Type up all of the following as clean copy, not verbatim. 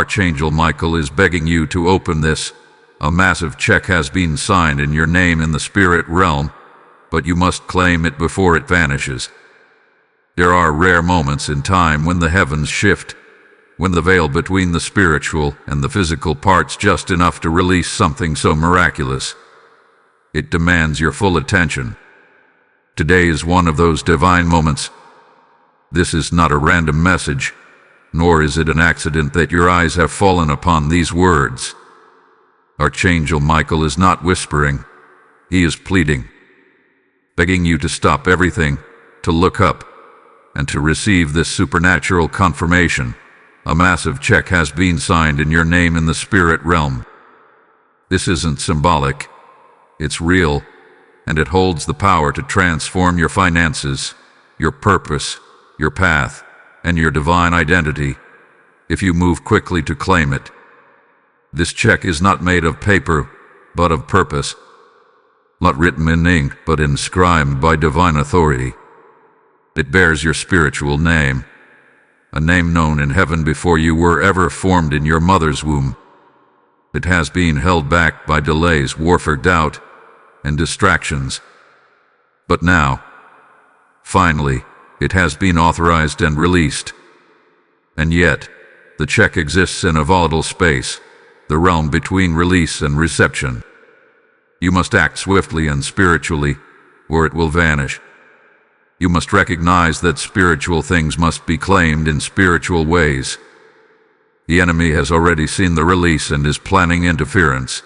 Archangel Michael is begging you to open this. A massive check has been signed in your name in the spirit realm, but you must claim it before it vanishes. There are rare moments in time when the heavens shift, when the veil between the spiritual and the physical parts just enough to release something so miraculous. It demands your full attention. Today is one of those divine moments. This is not a random message, nor is it an accident that your eyes have fallen upon these words. Archangel Michael is not whispering. He is pleading, begging you to stop everything, to look up, and to receive this supernatural confirmation. A massive check has been signed in your name in the spirit realm. This isn't symbolic. It's real, and it holds the power to transform your finances, your purpose, your path, and your divine identity, if you move quickly to claim it. This check is not made of paper, but of purpose. Not written in ink, but inscribed by divine authority. It bears your spiritual name, a name known in heaven before you were ever formed in your mother's womb. It has been held back by delays, warfare, doubt, and distractions. But now, finally, it has been authorized and released. And yet, the check exists in a volatile space, the realm between release and reception. You must act swiftly and spiritually, or it will vanish. You must recognize that spiritual things must be claimed in spiritual ways. The enemy has already seen the release and is planning interference.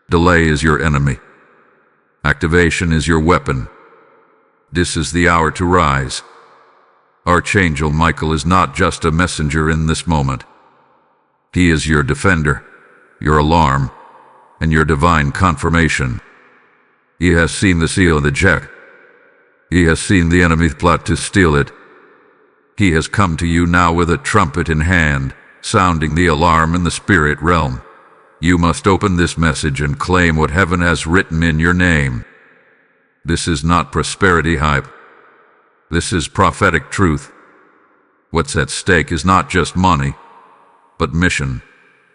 Delay is your enemy. Activation is your weapon. This is the hour to rise. Archangel Michael is not just a messenger in this moment. He is your defender, your alarm, and your divine confirmation. He has seen the seal of the check. He has seen the enemy's plot to steal it. He has come to you now with a trumpet in hand, sounding the alarm in the spirit realm. You must open this message and claim what heaven has written in your name. This is not prosperity hype. This is prophetic truth. What's at stake is not just money, but mission,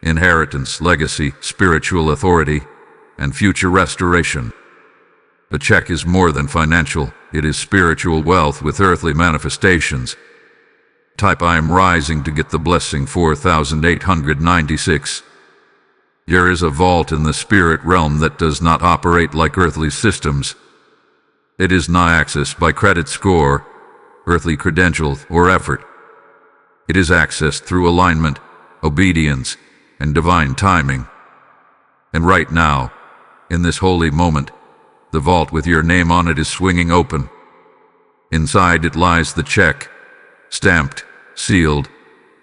inheritance, legacy, spiritual authority, and future restoration. The check is more than financial. It is spiritual wealth with earthly manifestations. Type I am rising to get the blessing 4896. There is a vault in the spirit realm that does not operate like earthly systems. It is not accessed by credit score, earthly credentials, or effort. It is accessed through alignment, obedience, and divine timing. And right now, in this holy moment, the vault with your name on it is swinging open. Inside it lies the check, stamped, sealed,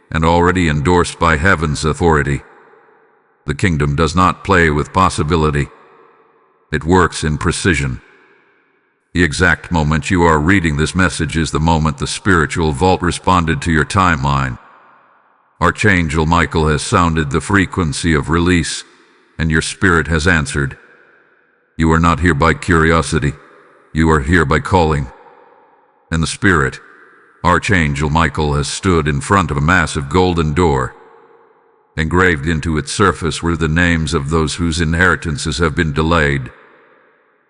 and already endorsed by heaven's authority. The kingdom does not play with possibility. It works in precision. The exact moment you are reading this message is the moment the spiritual vault responded to your timeline. Archangel Michael has sounded the frequency of release, and your spirit has answered. You are not here by curiosity. You are here by calling. And the spirit, Archangel Michael, has stood in front of a massive golden door. Engraved into its surface were the names of those whose inheritances have been delayed.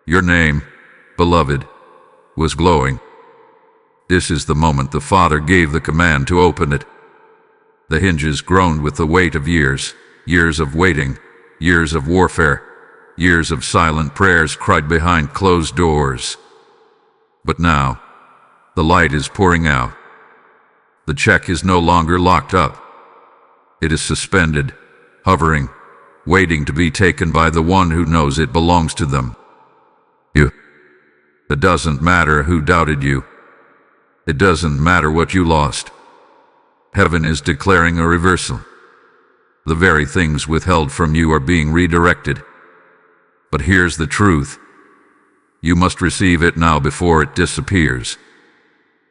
Your name, beloved, was glowing. This is the moment the Father gave the command to open it. The hinges groaned with the weight of years, years of waiting, years of warfare, years of silent prayers cried behind closed doors. But now, the light is pouring out. The check is no longer locked up. It is suspended, hovering, waiting to be taken by the one who knows it belongs to them. You. It doesn't matter who doubted you. It doesn't matter what you lost. Heaven is declaring a reversal. The very things withheld from you are being redirected. But here's the truth. You must receive it now before it disappears.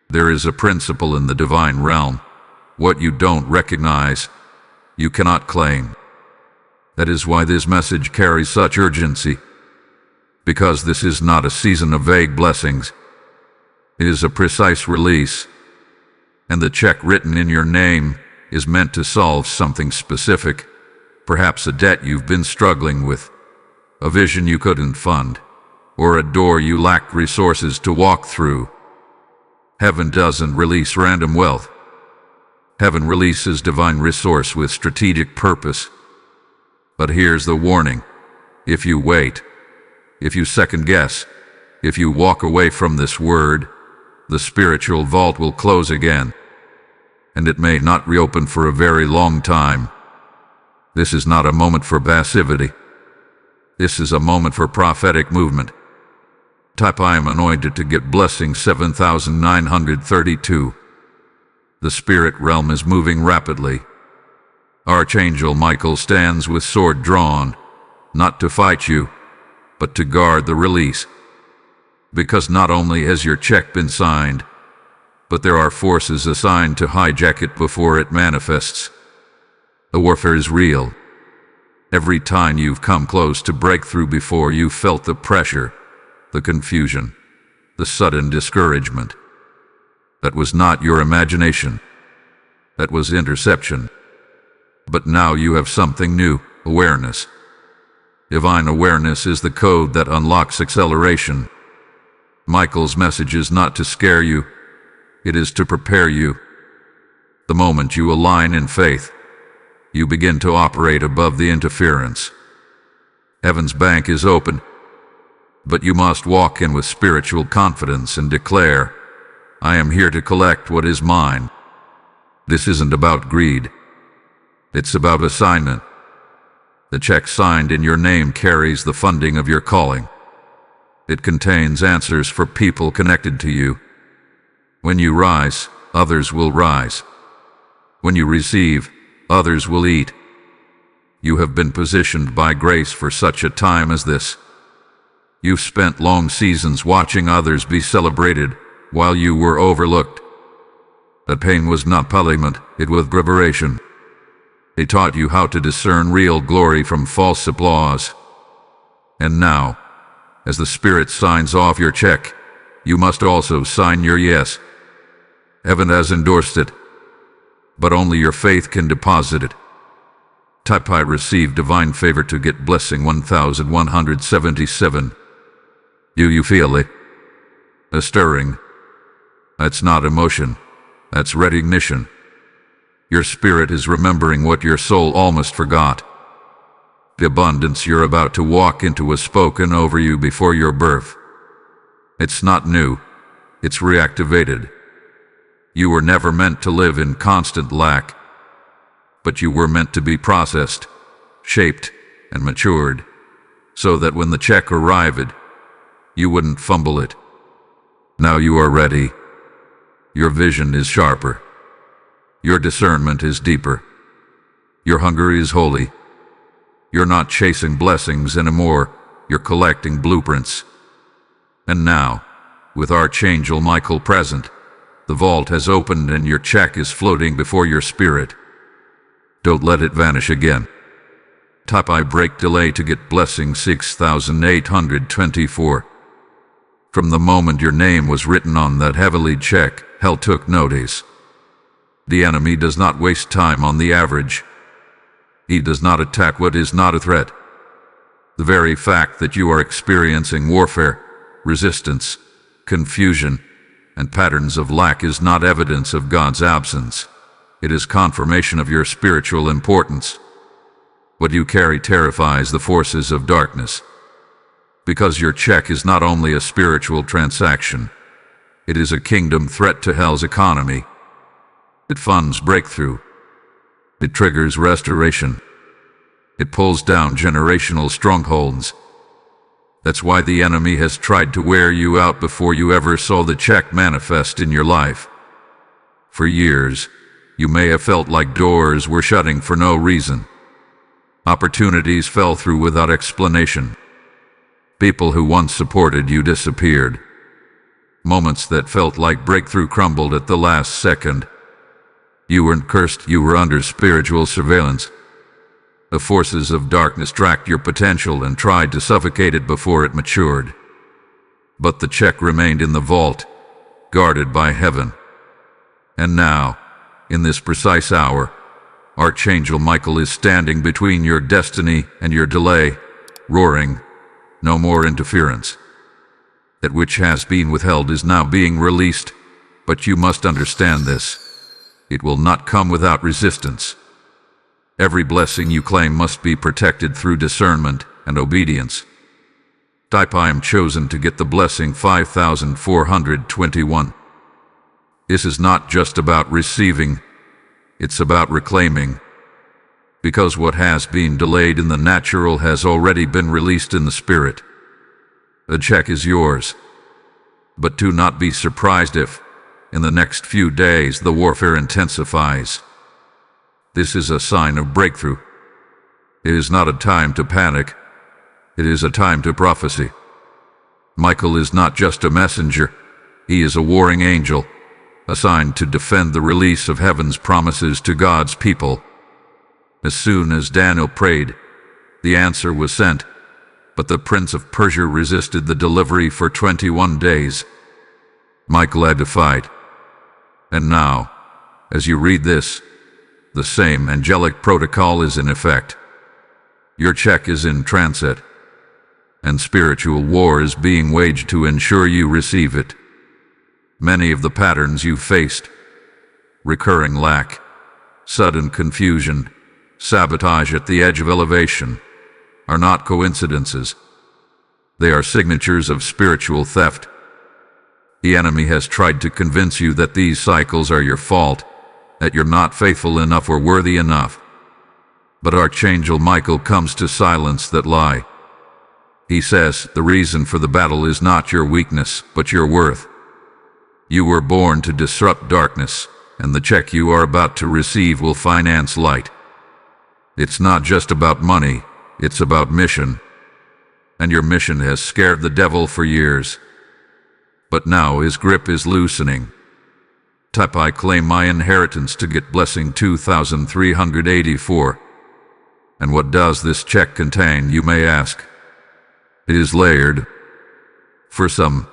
There is a principle in the divine realm. What you don't recognize, you cannot claim. That is why this message carries such urgency. Because this is not a season of vague blessings. It is a precise release. And the check written in your name is meant to solve something specific, perhaps a debt you've been struggling with, a vision you couldn't fund, or a door you lacked resources to walk through. Heaven doesn't release random wealth. Heaven releases divine resource with strategic purpose. But here's the warning. If you wait, if you second guess, if you walk away from this word, the spiritual vault will close again, and it may not reopen for a very long time. This is not a moment for passivity. This is a moment for prophetic movement. Type I am anointed to get blessing 7932. The spirit realm is moving rapidly. Archangel Michael stands with sword drawn, not to fight you, but to guard the release. Because not only has your check been signed, but there are forces assigned to hijack it before it manifests. The warfare is real. Every time you've come close to breakthrough before, you felt the pressure, the confusion, the sudden discouragement. That was not your imagination. That was interception. But now you have something new, awareness. Divine awareness is the code that unlocks acceleration. Michael's message is not to scare you. It is to prepare you. The moment you align in faith, you begin to operate above the interference. Heaven's bank is open, but you must walk in with spiritual confidence and declare, I am here to collect what is mine. This isn't about greed. It's about assignment. The check signed in your name carries the funding of your calling. It contains answers for people connected to you. When you rise, others will rise. When you receive, others will eat. You have been positioned by grace for such a time as this. You've spent long seasons watching others be celebrated while you were overlooked. That pain was not punishment, it was preparation. They taught you how to discern real glory from false applause. And now, as the Spirit signs off your check, you must also sign your yes. Heaven has endorsed it, but only your faith can deposit it. Type I receive divine favor to get blessing 1177. Do you feel it? A stirring. That's not emotion. That's recognition. Your spirit is remembering what your soul almost forgot. The abundance you're about to walk into was spoken over you before your birth. It's not new. It's reactivated. You were never meant to live in constant lack, but you were meant to be processed, shaped, and matured, so that when the check arrived, you wouldn't fumble it. Now you are ready. Your vision is sharper. Your discernment is deeper. Your hunger is holy. You're not chasing blessings anymore, you're collecting blueprints. And now, with Archangel Michael present, the vault has opened and your check is floating before your spirit. Don't let it vanish again. Type I break delay to get blessing 6824. From the moment your name was written on that heavily check, hell took notice. The enemy does not waste time on the average. He does not attack what is not a threat. The very fact that you are experiencing warfare, resistance, confusion, and patterns of lack is not evidence of God's absence. It is confirmation of your spiritual importance. What you carry terrifies the forces of darkness. Because your check is not only a spiritual transaction, it is a kingdom threat to hell's economy. It funds breakthrough. It triggers restoration. It pulls down generational strongholds. That's why the enemy has tried to wear you out before you ever saw the check manifest in your life. For years, you may have felt like doors were shutting for no reason. Opportunities fell through without explanation. People who once supported you disappeared. Moments that felt like breakthrough crumbled at the last second. You weren't cursed, you were under spiritual surveillance. The forces of darkness tracked your potential and tried to suffocate it before it matured. But the check remained in the vault, guarded by heaven. And now, in this precise hour, Archangel Michael is standing between your destiny and your delay, roaring, "No more interference. That which has been withheld is now being released, but you must understand this. It will not come without resistance. Every blessing you claim must be protected through discernment and obedience." Type "I am chosen to get the blessing" 5421. This is not just about receiving, it's about reclaiming. Because what has been delayed in the natural has already been released in the spirit. The check is yours. But do not be surprised if, in the next few days, the warfare intensifies. This is a sign of breakthrough. It is not a time to panic. It is a time to prophecy. Michael is not just a messenger. He is a warring angel, assigned to defend the release of heaven's promises to God's people. As soon as Daniel prayed, the answer was sent, but the prince of Persia resisted the delivery for 21 days. Michael had to fight. And now, as you read this, the same angelic protocol is in effect. Your check is in transit, and spiritual war is being waged to ensure you receive it. Many of the patterns you faced, recurring lack, sudden confusion, sabotage at the edge of elevation, are not coincidences. They are signatures of spiritual theft. The enemy has tried to convince you that these cycles are your fault, that you're not faithful enough or worthy enough. But Archangel Michael comes to silence that lie. He says the reason for the battle is not your weakness, but your worth. You were born to disrupt darkness, and the check you are about to receive will finance light. It's not just about money, it's about mission. And your mission has scared the devil for years. But now his grip is loosening. Type "I claim my inheritance to get blessing" 2384. And what does this check contain, you may ask? It is layered. For some,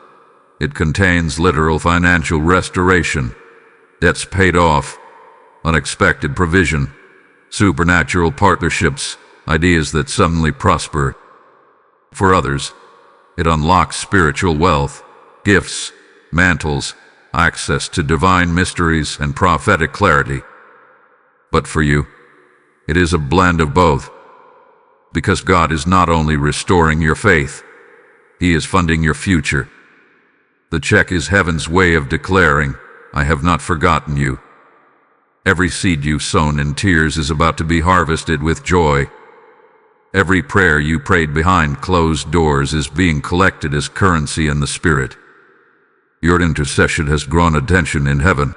it contains literal financial restoration, debts paid off, unexpected provision, supernatural partnerships, ideas that suddenly prosper. For others, it unlocks spiritual wealth, gifts, mantles, access to divine mysteries and prophetic clarity. But for you, it is a blend of both. Because God is not only restoring your faith, He is funding your future. The check is heaven's way of declaring, "I have not forgotten you." Every seed you've sown in tears is about to be harvested with joy. Every prayer you prayed behind closed doors is being collected as currency in the Spirit. Your intercession has drawn attention in heaven.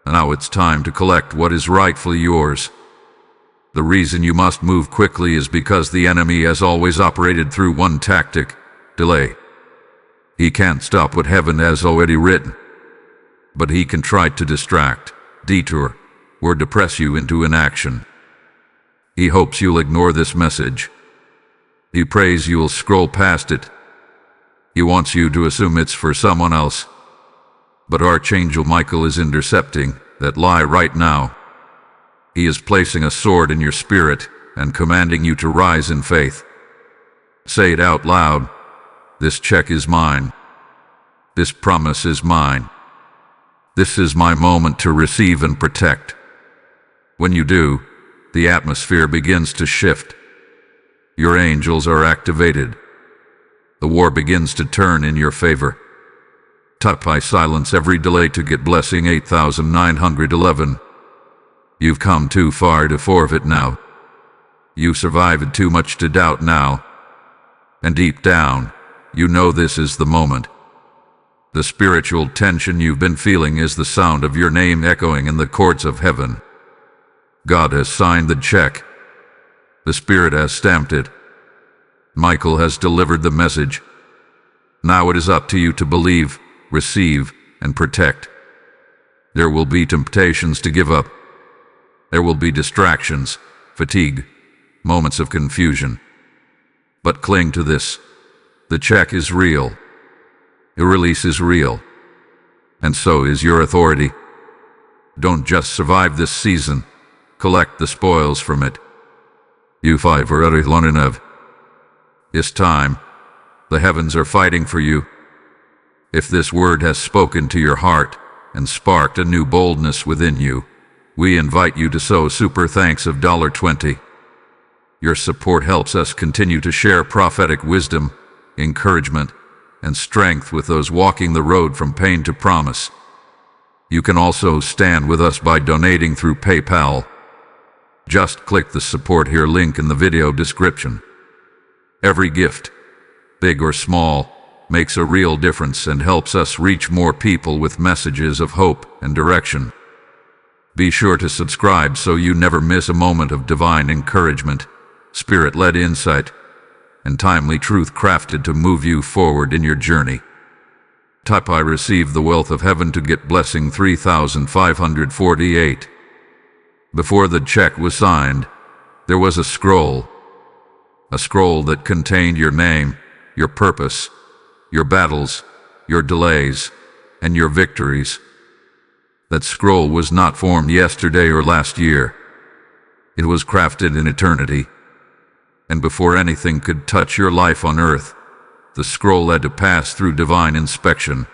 And now it's time to collect what is rightfully yours. The reason you must move quickly is because the enemy has always operated through one tactic: delay. He can't stop what heaven has already written, but he can try to distract, detour, or depress you into inaction. He hopes you'll ignore this message. He prays you'll scroll past it. He wants you to assume it's for someone else. But Archangel Michael is intercepting that lie right now. He is placing a sword in your spirit and commanding you to rise in faith. Say it out loud. This check is mine. This promise is mine. This is my moment to receive and protect. When you do, the atmosphere begins to shift. Your angels are activated. The war begins to turn in your favor. Type "I silence every delay to get blessing" 8911. You've come too far to forfeit now. You survived too much to doubt now. And deep down, you know this is the moment. The spiritual tension you've been feeling is the sound of your name echoing in the courts of heaven. God has signed the check. The Spirit has stamped it. Michael has delivered the message. Now it is up to you to believe, receive, and protect. There will be temptations to give up. There will be distractions, fatigue, moments of confusion. But cling to this. The check is real. Your release is real. And so is your authority. Don't just survive this season. collect the spoils from it. You fight for Arilonenev. It's time. The heavens are fighting for you. If this word has spoken to your heart and sparked a new boldness within you, we invite you to sow super thanks of $20. Your support helps us continue to share prophetic wisdom, encouragement, and strength with those walking the road from pain to promise. You can also stand with us by donating through PayPal. Just click the Support Here link in the video description. Every gift, big or small, makes a real difference and helps us reach more people with messages of hope and direction. Be sure to subscribe so you never miss a moment of divine encouragement, spirit-led insight, and timely truth crafted to move you forward in your journey. Type I receive the wealth of heaven to get blessing 3548. Before the check was signed, there was a scroll that contained your name, your purpose, your battles, your delays, and your victories. That scroll was not formed yesterday or last year. It was crafted in eternity. And before anything could touch your life on earth, the scroll had to pass through divine inspection.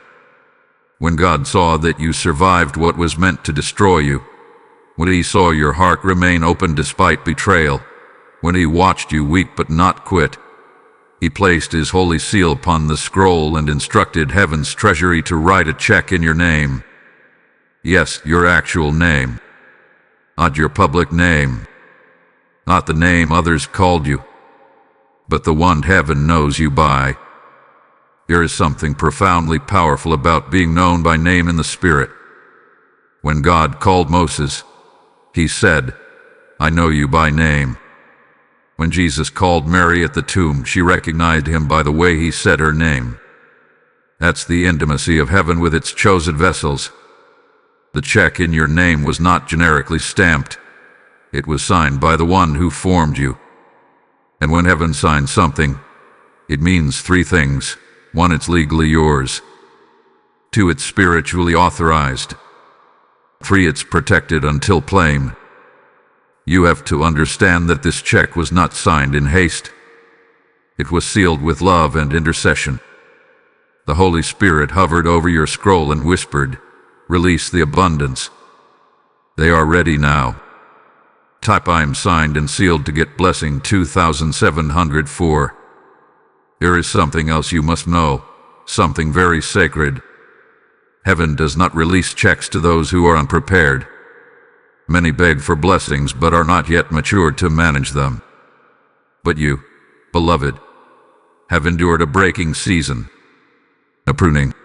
When God saw that you survived what was meant to destroy you, when He saw your heart remain open despite betrayal, when He watched you weep but not quit, He placed His holy seal upon the scroll and instructed heaven's treasury to write a check in your name. Yes, your actual name. Not your public name. Not the name others called you, but the one heaven knows you by. There is something profoundly powerful about being known by name in the Spirit. When God called Moses, He said, "I know you by name." When Jesus called Mary at the tomb, she recognized Him by the way He said her name. That's the intimacy of heaven with its chosen vessels. The check in your name was not generically stamped. It was signed by the one who formed you. And when heaven signs something, it means three things. 1, it's legally yours. 2, it's spiritually authorized. 3, it's protected until claimed. You have to understand that this check was not signed in haste. It was sealed with love and intercession. The Holy Spirit hovered over your scroll and whispered, "Release the abundance." They are ready now. Type I am signed and sealed to get blessing 2704. There is something else you must know, something very sacred. Heaven does not release checks to those who are unprepared. Many beg for blessings but are not yet matured to manage them. But you, beloved, have endured a breaking season, a pruning,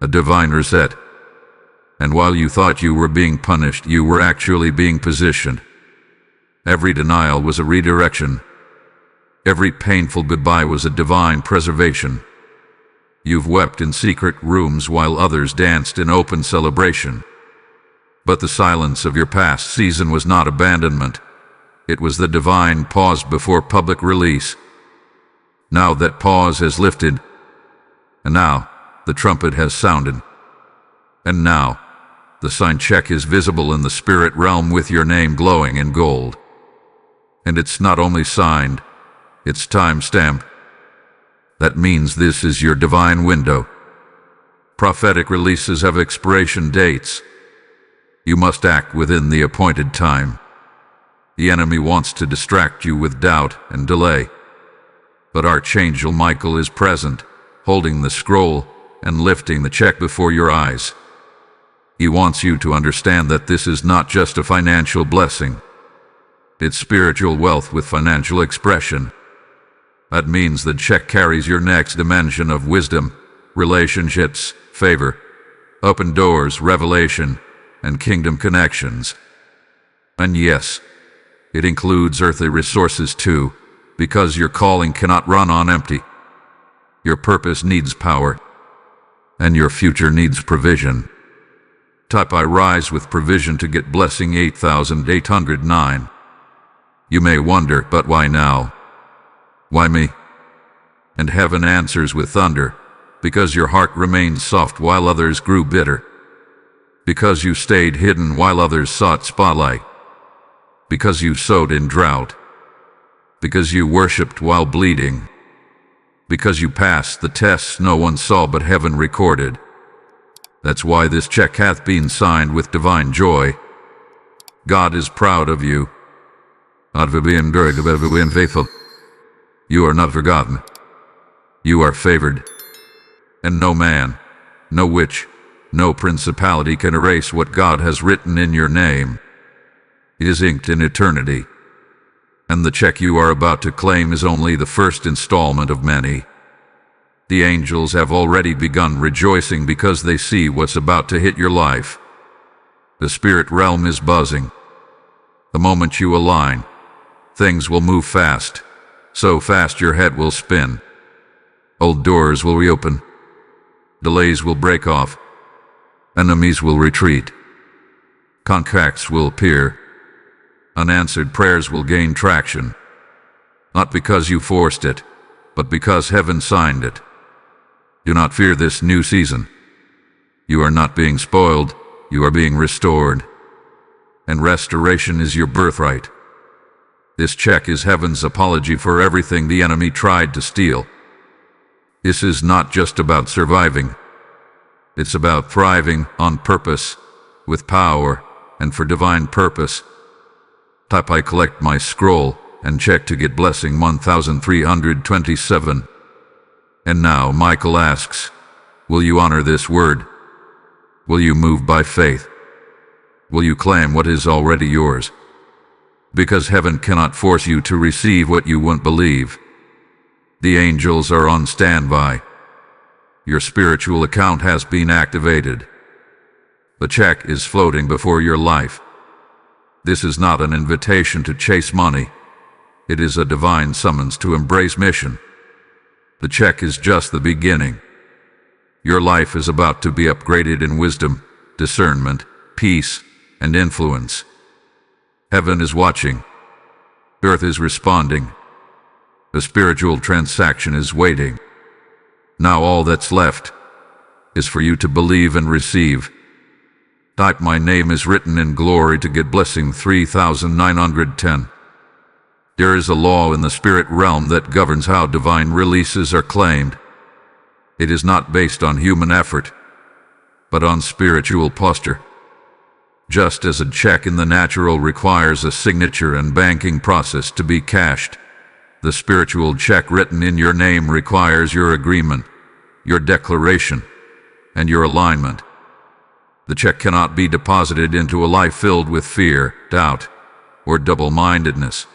a divine reset. And while you thought you were being punished, you were actually being positioned. Every denial was a redirection. Every painful goodbye was a divine preservation. You've wept in secret rooms while others danced in open celebration. But the silence of your past season was not abandonment. It was the divine pause before public release. Now that pause has lifted, and now the trumpet has sounded. And now the signed check is visible in the spirit realm with your name glowing in gold. And it's not only signed, it's time-stamped. That means this is your divine window. Prophetic releases have expiration dates. You must act within the appointed time. The enemy wants to distract you with doubt and delay. But Archangel Michael is present, holding the scroll and lifting the check before your eyes. He wants you to understand that this is not just a financial blessing. It's spiritual wealth with financial expression. That means the check carries your next dimension of wisdom, relationships, favor, open doors, revelation, and kingdom connections. And yes, it includes earthly resources too, because your calling cannot run on empty. Your purpose needs power, and your future needs provision. Type I rise with provision to get blessing 8809. You may wonder, but why now? Why me? And heaven answers with thunder, because your heart remained soft while others grew bitter. Because you stayed hidden while others sought spotlight. because you sowed in drought, because you worshipped while bleeding, because you passed the tests no one saw but heaven recorded. That's why this check hath been signed with divine joy. God is proud of you. Not for being good, but for being faithful. You are not forgotten. You are favored. And no man, no witch, no principality can erase what God has written in your name. It is inked in eternity. And the check you are about to claim is only the first installment of many. The angels have already begun rejoicing because they see what's about to hit your life. The spirit realm is buzzing. The moment you align, things will move fast, so fast your head will spin. Old doors will reopen. Delays will break off. Enemies will retreat. Contracts will appear. Unanswered prayers will gain traction. Not because you forced it, but because heaven signed it. Do not fear this new season. You are not being spoiled, you are being restored. And restoration is your birthright. This check is heaven's apology for everything the enemy tried to steal. This is not just about surviving. It's about thriving on purpose, with power, and for divine purpose. Type I collect my scroll and check to get blessing 1327. And now Michael asks, will you honor this word? Will you move by faith? Will you claim what is already yours? Because heaven cannot force you to receive what you won't believe. The angels are on standby. Your spiritual account has been activated. The check is floating before your life. This is not an invitation to chase money. It is a divine summons to embrace mission. The check is just the beginning. Your life is about to be upgraded in wisdom, discernment, peace, and influence. Heaven is watching. Earth is responding. The spiritual transaction is waiting. Now all that's left is for you to believe and receive. Type my name is written in glory to get blessing 3910. There is a law in the spirit realm that governs how divine releases are claimed. It is not based on human effort, but on spiritual posture. Just as a check in the natural requires a signature and banking process to be cashed, the spiritual check written in your name requires your agreement, your declaration, and your alignment. The check cannot be deposited into a life filled with fear, doubt, or double-mindedness.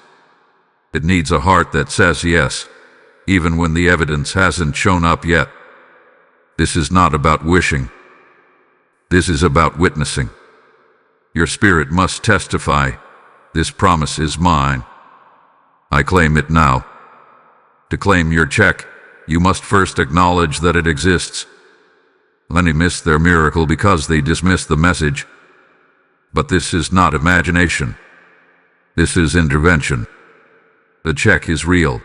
It needs a heart that says yes, even when the evidence hasn't shown up yet. This is not about wishing. This is about witnessing. Your spirit must testify, this promise is mine. I claim it now. To claim your check, you must first acknowledge that it exists. Many miss their miracle because they dismiss the message. But this is not imagination. This is intervention. The check is real.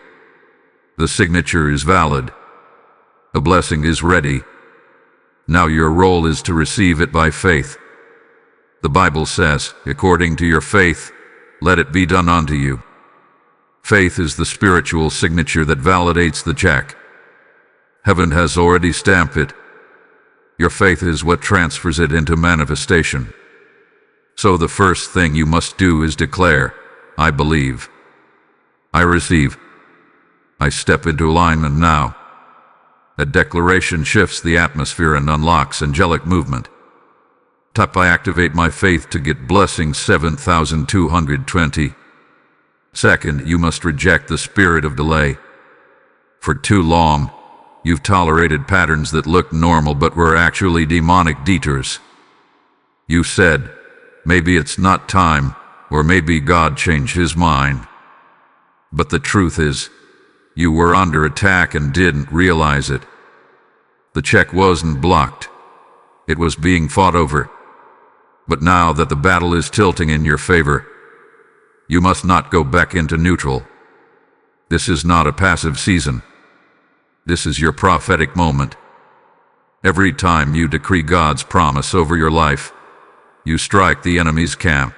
The signature is valid. The blessing is ready. Now your role is to receive it by faith. The Bible says, according to your faith, let it be done unto you. Faith is the spiritual signature that validates the check. Heaven has already stamped it. Your faith is what transfers it into manifestation. So the first thing you must do is declare, I believe. I receive. I step into alignment now. That declaration shifts the atmosphere and unlocks angelic movement. Type I activate my faith to get blessing 7220. Second, you must reject the spirit of delay. For too long, you've tolerated patterns that looked normal but were actually demonic detours. You said, maybe it's not time, or maybe God changed his mind. But the truth is, you were under attack and didn't realize it. The check wasn't blocked. It was being fought over. But now that the battle is tilting in your favor, you must not go back into neutral. This is not a passive season. This is your prophetic moment. Every time you decree God's promise over your life, you strike the enemy's camp.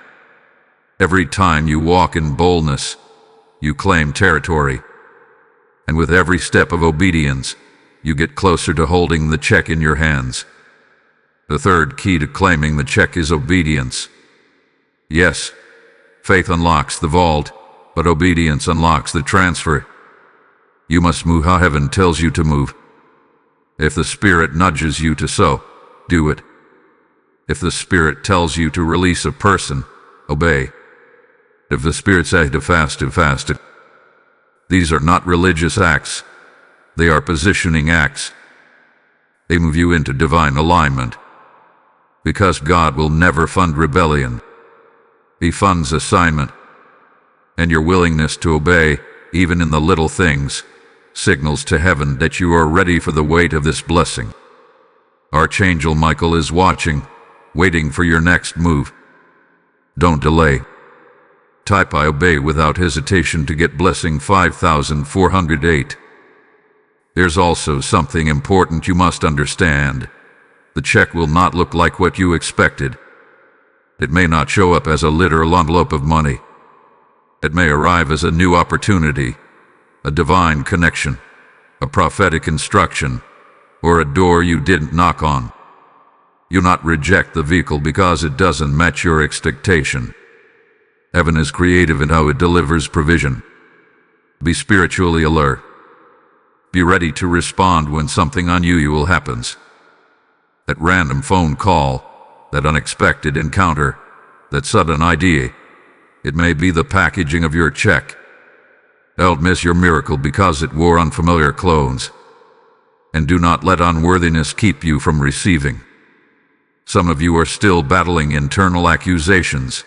Every time you walk in boldness, you claim territory. And with every step of obedience, you get closer to holding the check in your hands. The third key to claiming the check is obedience. Yes, faith unlocks the vault, but obedience unlocks the transfer. You must move how heaven tells you to move. If the Spirit nudges you to sow, do it. If the Spirit tells you to release a person, obey. If the Spirit says to fast, do fast. These are not religious acts. They are positioning acts. They move you into divine alignment. Because God will never fund rebellion. He funds assignment. And your willingness to obey, even in the little things, signals to heaven that you are ready for the weight of this blessing. Archangel Michael is watching, waiting for your next move. Don't delay. Type I obey without hesitation to get blessing 5408. There's also something important you must understand. The check will not look like what you expected. It may not show up as a literal envelope of money. It may arrive as a new opportunity, a divine connection, a prophetic instruction, or a door you didn't knock on. You not reject the vehicle because it doesn't match your expectation. Heaven is creative in how it delivers provision. Be spiritually alert. Be ready to respond when something unusual happens. That random phone call, that unexpected encounter, that sudden idea. It may be the packaging of your check. Don't miss your miracle because it wore unfamiliar clothes. And do not let unworthiness keep you from receiving. Some of you are still battling internal accusations.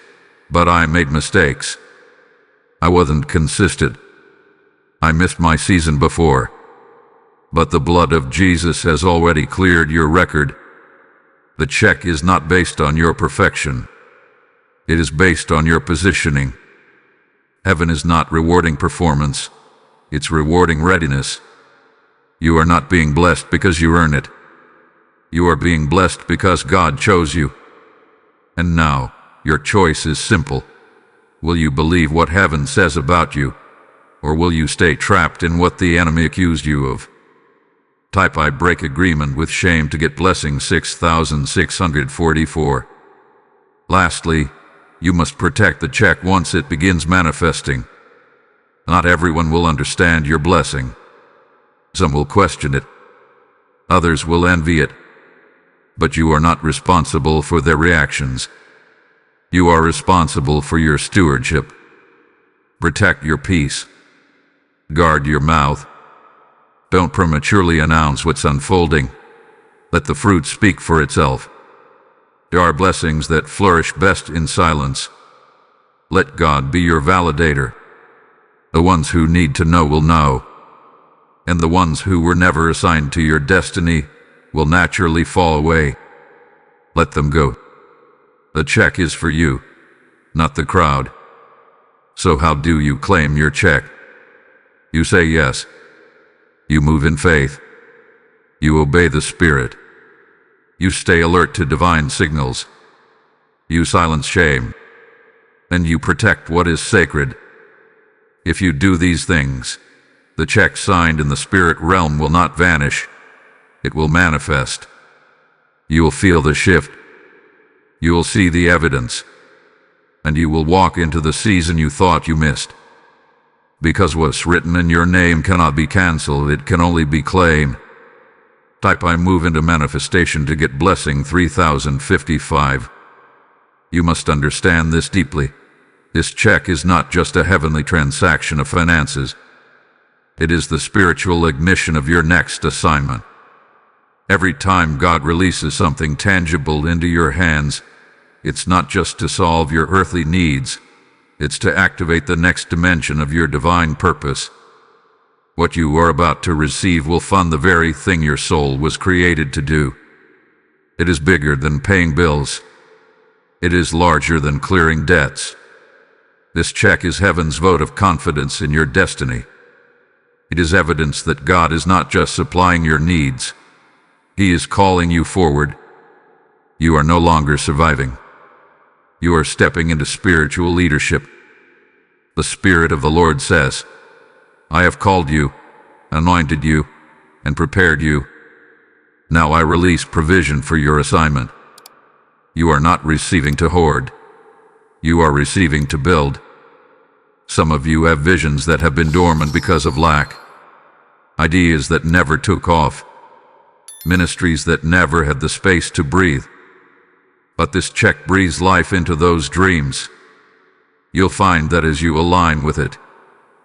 But I made mistakes. I wasn't consistent. I missed my season before. But the blood of Jesus has already cleared your record. The check is not based on your perfection. It is based on your positioning. Heaven is not rewarding performance. It's rewarding readiness. You are not being blessed because you earn it. You are being blessed because God chose you. And now, your choice is simple. Will you believe what heaven says about you? Or will you stay trapped in what the enemy accused you of? Type I break agreement with shame to get blessing 6644. Lastly, you must protect the check once it begins manifesting. Not everyone will understand your blessing. Some will question it. Others will envy it. But you are not responsible for their reactions. You are responsible for your stewardship. Protect your peace. Guard your mouth. Don't prematurely announce what's unfolding. Let the fruit speak for itself. There are blessings that flourish best in silence. Let God be your validator. The ones who need to know will know. And the ones who were never assigned to your destiny will naturally fall away. Let them go. The check is for you, not the crowd. So how do you claim your check? You say yes. You move in faith. You obey the Spirit. You stay alert to divine signals. You silence shame. And you protect what is sacred. If you do these things, the check signed in the spirit realm will not vanish. It will manifest. You will feel the shift. You will see the evidence. And you will walk into the season you thought you missed. Because what's written in your name cannot be canceled, it can only be claimed. Type I move into manifestation to get blessing 3055. You must understand this deeply. This check is not just a heavenly transaction of finances. It is the spiritual ignition of your next assignment. Every time God releases something tangible into your hands, it's not just to solve your earthly needs. It's to activate the next dimension of your divine purpose. What you are about to receive will fund the very thing your soul was created to do. It is bigger than paying bills. It is larger than clearing debts. This check is heaven's vote of confidence in your destiny. It is evidence that God is not just supplying your needs. He is calling you forward. You are no longer surviving. You are stepping into spiritual leadership. The Spirit of the Lord says, I have called you, anointed you, and prepared you. Now I release provision for your assignment. You are not receiving to hoard. You are receiving to build. Some of you have visions that have been dormant because of lack. Ideas that never took off. Ministries that never had the space to breathe. But this check breathes life into those dreams. You'll find that as you align with it,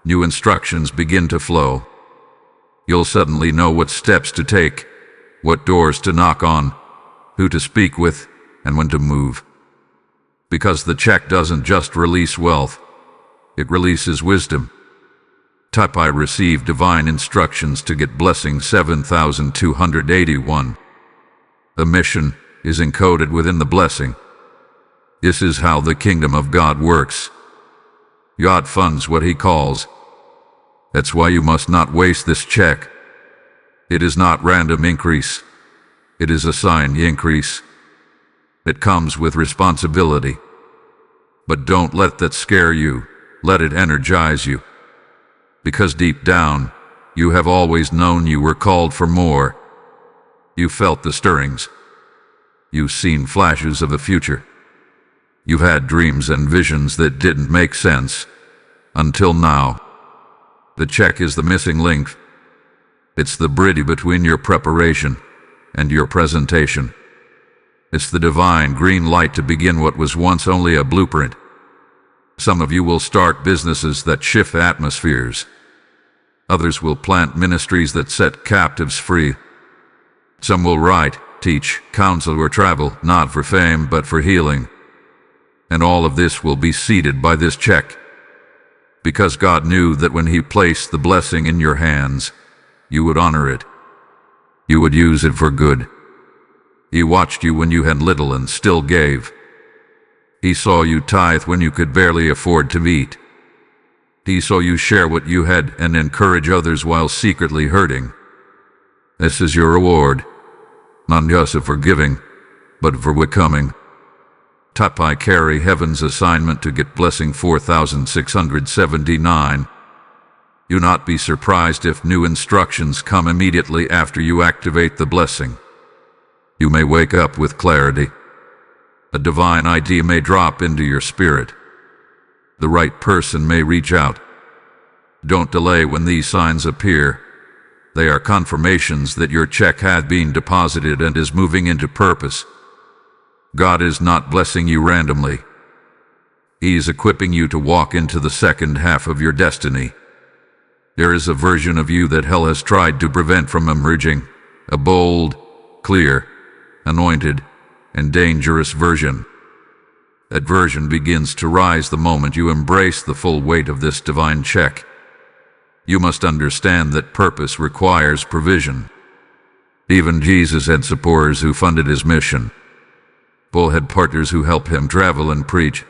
new instructions begin to flow. You'll suddenly know what steps to take, what doors to knock on, who to speak with, and when to move. Because the check doesn't just release wealth, it releases wisdom. Type I receive divine instructions to get blessing 7281. The mission is encoded within the blessing. This is how the kingdom of God works. God funds what he calls. That's why you must not waste this check. It is not random increase. It is assigned increase. It comes with responsibility. But don't let that scare you. Let it energize you. Because deep down, you have always known you were called for more. You felt the stirrings. You've seen flashes of the future. You've had dreams and visions that didn't make sense. Until now. The check is the missing link. It's the bridge between your preparation and your presentation. It's the divine green light to begin what was once only a blueprint. Some of you will start businesses that shift atmospheres. Others will plant ministries that set captives free. Some will write, teach, counsel, or travel, not for fame, but for healing. And all of this will be seeded by this check. Because God knew that when he placed the blessing in your hands, you would honor it. You would use it for good. He watched you when you had little and still gave. He saw you tithe when you could barely afford to eat. He saw you share what you had and encourage others while secretly hurting. This is your reward, not just for giving, but for becoming. Type I carry heaven's assignment to get blessing 4679. Do not be surprised if new instructions come immediately after you activate the blessing. You may wake up with clarity. A divine idea may drop into your spirit. The right person may reach out. Don't delay when these signs appear. They are confirmations that your check has been deposited and is moving into purpose. God is not blessing you randomly. He is equipping you to walk into the second half of your destiny. There is a version of you that hell has tried to prevent from emerging, a bold, clear, anointed, and dangerous version. That version begins to rise the moment you embrace the full weight of this divine check. You must understand that purpose requires provision. Even Jesus had supporters who funded his mission. Paul had partners who helped him travel and preach.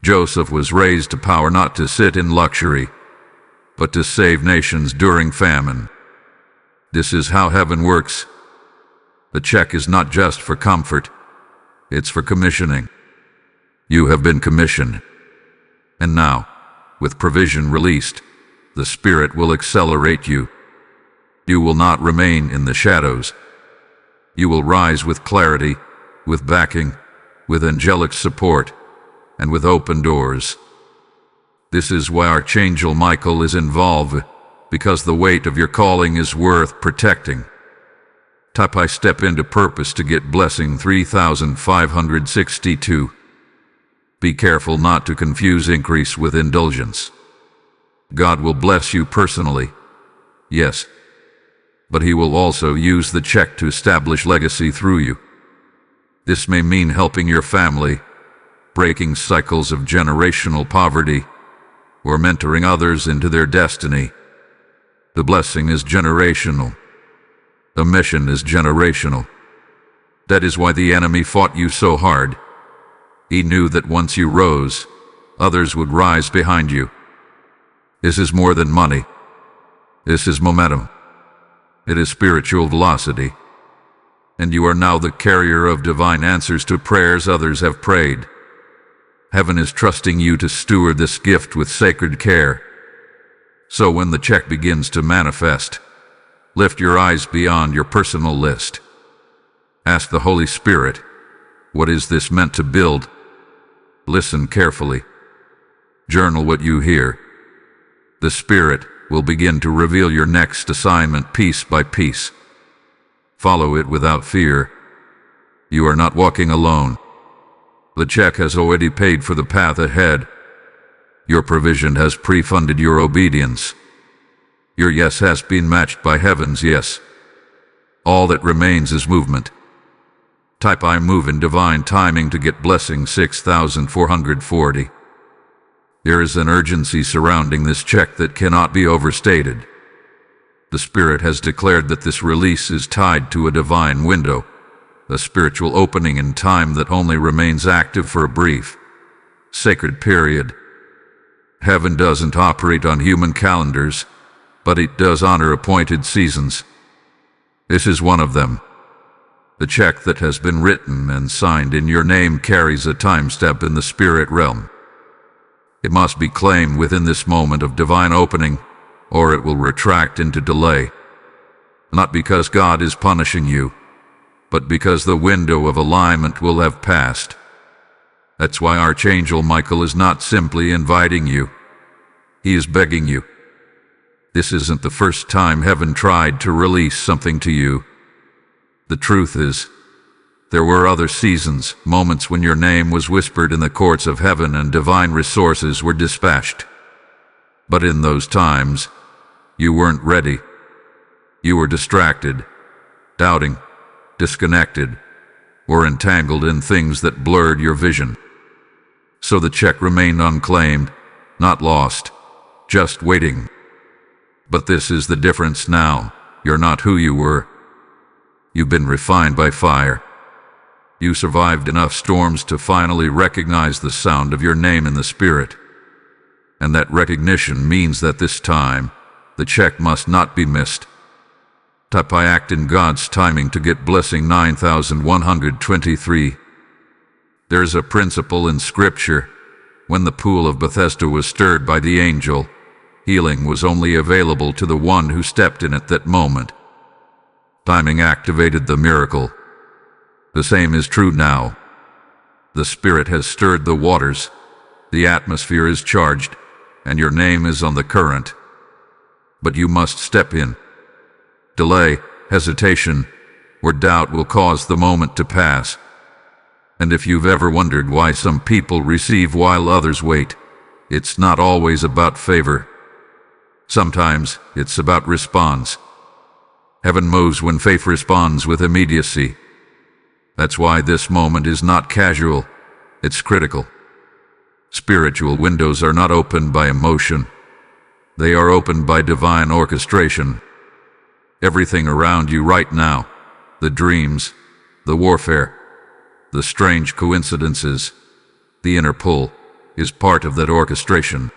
Joseph was raised to power not to sit in luxury, but to save nations during famine. This is how heaven works. The check is not just for comfort, it's for commissioning. You have been commissioned. And now, with provision released, the Spirit will accelerate you. You will not remain in the shadows. You will rise with clarity, with backing, with angelic support, and with open doors. This is why Archangel Michael is involved, because the weight of your calling is worth protecting. Type I step into purpose to get blessing 3562. Be careful not to confuse increase with indulgence. God will bless you personally, yes, but he will also use the check to establish legacy through you. This may mean helping your family, breaking cycles of generational poverty, or mentoring others into their destiny. The blessing is generational. The mission is generational. That is why the enemy fought you so hard. He knew that once you rose, others would rise behind you. This is more than money. This is momentum. It is spiritual velocity. And you are now the carrier of divine answers to prayers others have prayed. Heaven is trusting you to steward this gift with sacred care. So when the check begins to manifest, lift your eyes beyond your personal list. Ask the Holy Spirit, what is this meant to build? Listen carefully. Journal what you hear. The Spirit will begin to reveal your next assignment piece by piece. Follow it without fear. You are not walking alone. The check has already paid for the path ahead. Your provision has pre-funded your obedience. Your yes has been matched by heaven's yes. All that remains is movement. Type I move in divine timing to get blessing 6440. There is an urgency surrounding this check that cannot be overstated. The Spirit has declared that this release is tied to a divine window, a spiritual opening in time that only remains active for a brief, sacred period. Heaven doesn't operate on human calendars, but it does honor appointed seasons. This is one of them. The check that has been written and signed in your name carries a time step in the spirit realm. It must be claimed within this moment of divine opening, or it will retract into delay. Not because God is punishing you, but because the window of alignment will have passed. That's why Archangel Michael is not simply inviting you. He is begging you. This isn't the first time heaven tried to release something to you. The truth is, there were other seasons, moments when your name was whispered in the courts of heaven and divine resources were dispatched. But in those times, you weren't ready. You were distracted, doubting, disconnected, or entangled in things that blurred your vision. So the check remained unclaimed, not lost, just waiting. But this is the difference now. You're not who you were. You've been refined by fire. You survived enough storms to finally recognize the sound of your name in the Spirit. And that recognition means that this time, the check must not be missed. Type I act in God's timing to get blessing 9123. There's a principle in Scripture. When the pool of Bethesda was stirred by the angel, healing was only available to the one who stepped in at that moment. Timing activated the miracle. The same is true now. The Spirit has stirred the waters, the atmosphere is charged, and your name is on the current. But you must step in. Delay, hesitation, or doubt will cause the moment to pass. And if you've ever wondered why some people receive while others wait, it's not always about favor. Sometimes it's about response. Heaven moves when faith responds with immediacy. That's why this moment is not casual, it's critical. Spiritual windows are not opened by emotion. They are opened by divine orchestration. Everything around you right now, the dreams, the warfare, the strange coincidences, the inner pull, is part of that orchestration.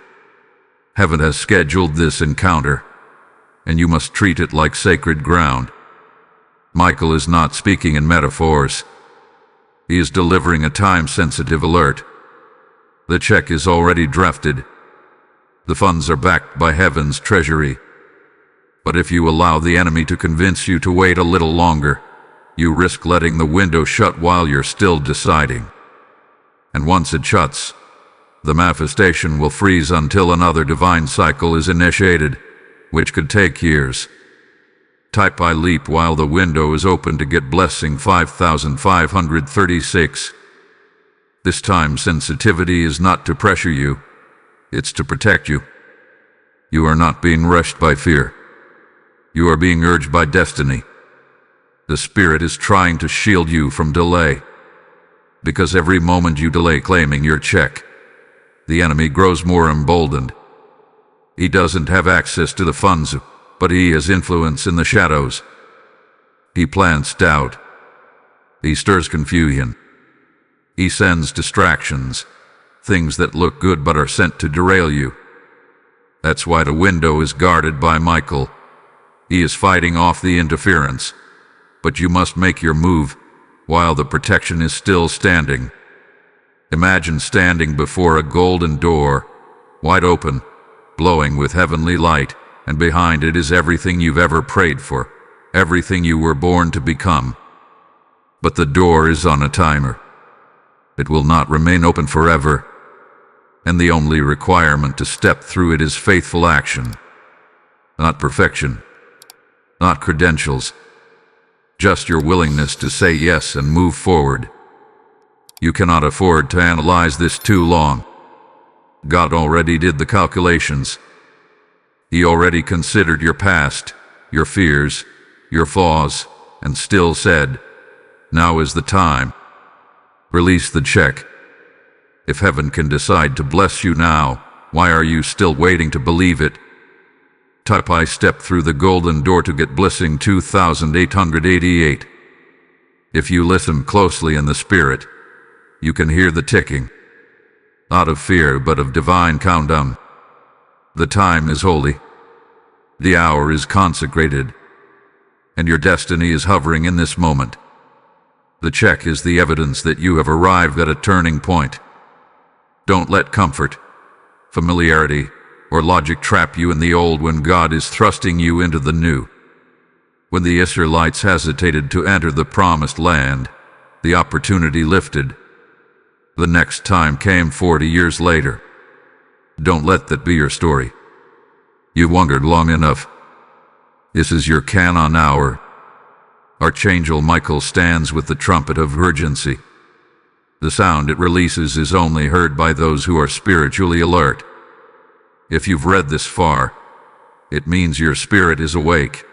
Heaven has scheduled this encounter, and you must treat it like sacred ground. Michael is not speaking in metaphors. He is delivering a time-sensitive alert. The check is already drafted. The funds are backed by heaven's treasury. But if you allow the enemy to convince you to wait a little longer, you risk letting the window shut while you're still deciding. And once it shuts, the manifestation will freeze until another divine cycle is initiated, which could take years. Type I leap while the window is open to get blessing 5536. This time sensitivity is not to pressure you, it's to protect you. You are not being rushed by fear. You are being urged by destiny. The Spirit is trying to shield you from delay. Because every moment you delay claiming your check, the enemy grows more emboldened. He doesn't have access to the funds, but he has influence in the shadows. He plants doubt. He stirs confusion. He sends distractions, things that look good but are sent to derail you. That's why the window is guarded by Michael. He is fighting off the interference, but you must make your move while the protection is still standing. Imagine standing before a golden door, wide open, glowing with heavenly light, and behind it is everything you've ever prayed for, everything you were born to become. But the door is on a timer. It will not remain open forever, and the only requirement to step through it is faithful action. Not perfection, not credentials, just your willingness to say yes and move forward. You cannot afford to analyze this too long. God already did the calculations. He already considered your past, your fears, your flaws, and still said, "Now is the time." Release the check. If heaven can decide to bless you now, why are you still waiting to believe it? Type "I step through the golden door to get blessing 2888. If you listen closely in the spirit, you can hear the ticking. Not of fear, but of divine countdown. The time is holy. The hour is consecrated. And your destiny is hovering in this moment. The check is the evidence that you have arrived at a turning point. Don't let comfort, familiarity, or logic trap you in the old when God is thrusting you into the new. When the Israelites hesitated to enter the promised land, the opportunity lifted. The next time came 40 years later. Don't let that be your story. You've wondered long enough. This is your canon hour. Archangel Michael stands with the trumpet of urgency. The sound it releases is only heard by those who are spiritually alert. If you've read this far, it means your spirit is awake.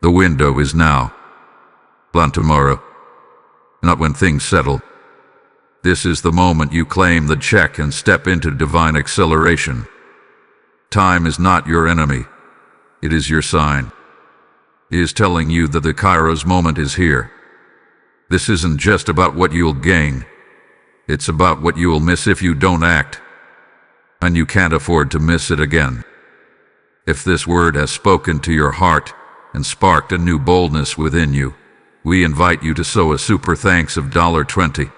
The window is now, not tomorrow, not when things settle. This is the moment you claim the check and step into divine acceleration. Time is not your enemy. It is your sign. It is telling you that the Kairos moment is here. This isn't just about what you'll gain. It's about what you will miss if you don't act. And you can't afford to miss it again. If this word has spoken to your heart and sparked a new boldness within you, we invite you to sow a super thanks of $20.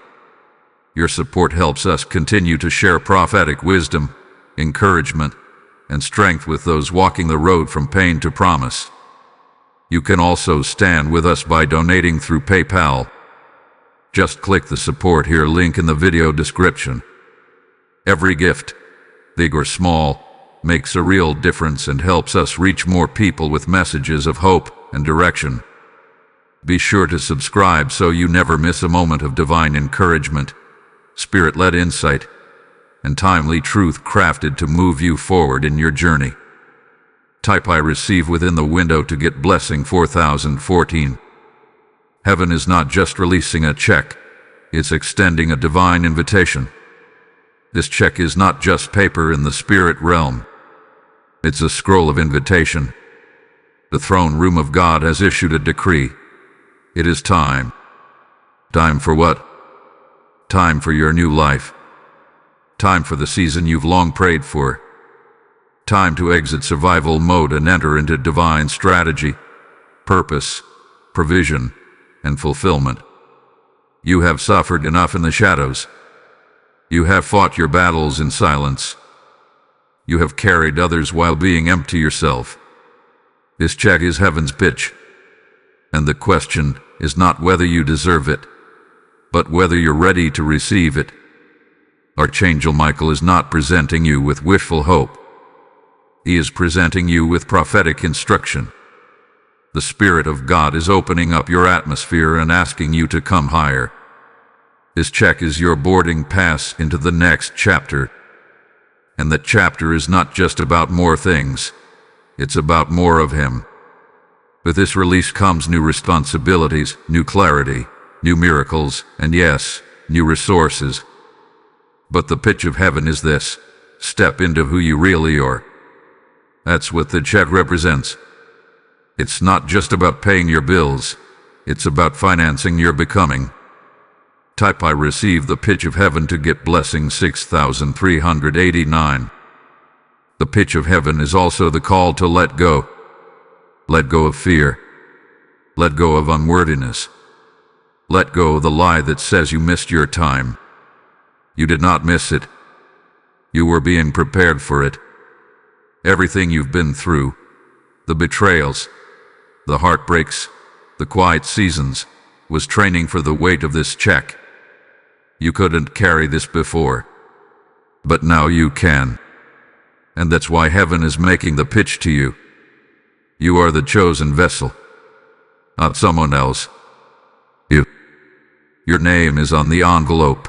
Your support helps us continue to share prophetic wisdom, encouragement, and strength with those walking the road from pain to promise. You can also stand with us by donating through PayPal. Just click the support here link in the video description. Every gift, big or small, makes a real difference and helps us reach more people with messages of hope and direction. Be sure to subscribe so you never miss a moment of divine encouragement, spirit-led insight, and timely truth crafted to move you forward in your journey. Type "I receive" within the window to get blessing 4014. Heaven is not just releasing a check, it's extending a divine invitation. This check is not just paper in the spirit realm. It's a scroll of invitation. The throne room of God has issued a decree. It is time. Time for what? Time for your new life. Time for the season you've long prayed for. Time to exit survival mode and enter into divine strategy, purpose, provision, and fulfillment. You have suffered enough in the shadows. You have fought your battles in silence. You have carried others while being empty yourself. This check is heaven's pitch. And the question is not whether you deserve it, but whether you're ready to receive it. Archangel Michael is not presenting you with wishful hope. He is presenting you with prophetic instruction. The Spirit of God is opening up your atmosphere and asking you to come higher. This check is your boarding pass into the next chapter. And that chapter is not just about more things. It's about more of Him. With this release comes new responsibilities, new clarity, new miracles, and yes, new resources. But the pitch of heaven is this: step into who you really are. That's what the check represents. It's not just about paying your bills, it's about financing your becoming. Type "I receive" the pitch of heaven to get blessing 6389. The pitch of heaven is also the call to let go. Let go of fear. Let go of unworthiness. Let go of the lie that says you missed your time. You did not miss it. You were being prepared for it. Everything you've been through, the betrayals, the heartbreaks, the quiet seasons, was training for the weight of this check. You couldn't carry this before, but now you can. And that's why heaven is making the pitch to you. You are the chosen vessel, not someone else. You. Your name is on the envelope.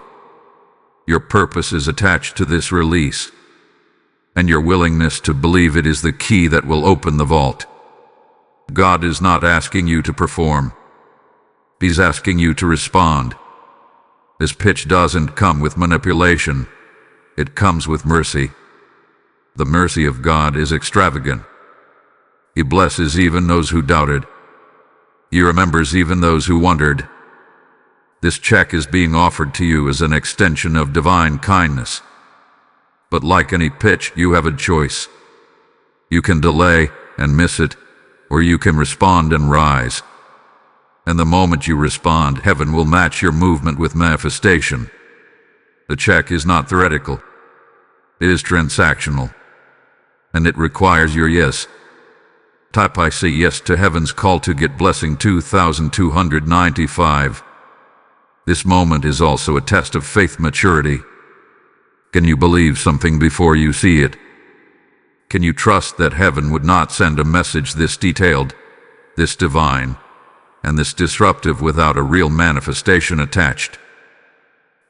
Your purpose is attached to this release, and your willingness to believe it is the key that will open the vault. God is not asking you to perform. He's asking you to respond. This pitch doesn't come with manipulation. It comes with mercy. The mercy of God is extravagant. He blesses even those who doubted. He remembers even those who wondered. This check is being offered to you as an extension of divine kindness. But like any pitch, you have a choice. You can delay and miss it, or you can respond and rise. And the moment you respond, heaven will match your movement with manifestation. The check is not theoretical. It is transactional. And it requires your yes. Type I say yes to heaven's call to get blessing 2295. This moment is also a test of faith maturity. Can you believe something before you see it? Can you trust that heaven would not send a message this detailed, this divine, and this disruptive without a real manifestation attached?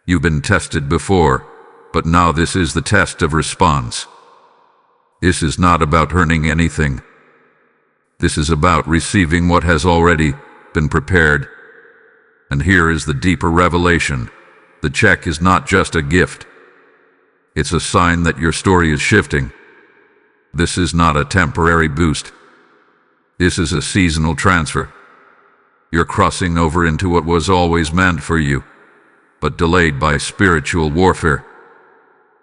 You've been tested before, but now this is the test of response. This is not about earning anything. This is about receiving what has already been prepared. And here is the deeper revelation. The check is not just a gift. It's a sign that your story is shifting. This is not a temporary boost. This is a seasonal transfer. You're crossing over into what was always meant for you, but delayed by spiritual warfare.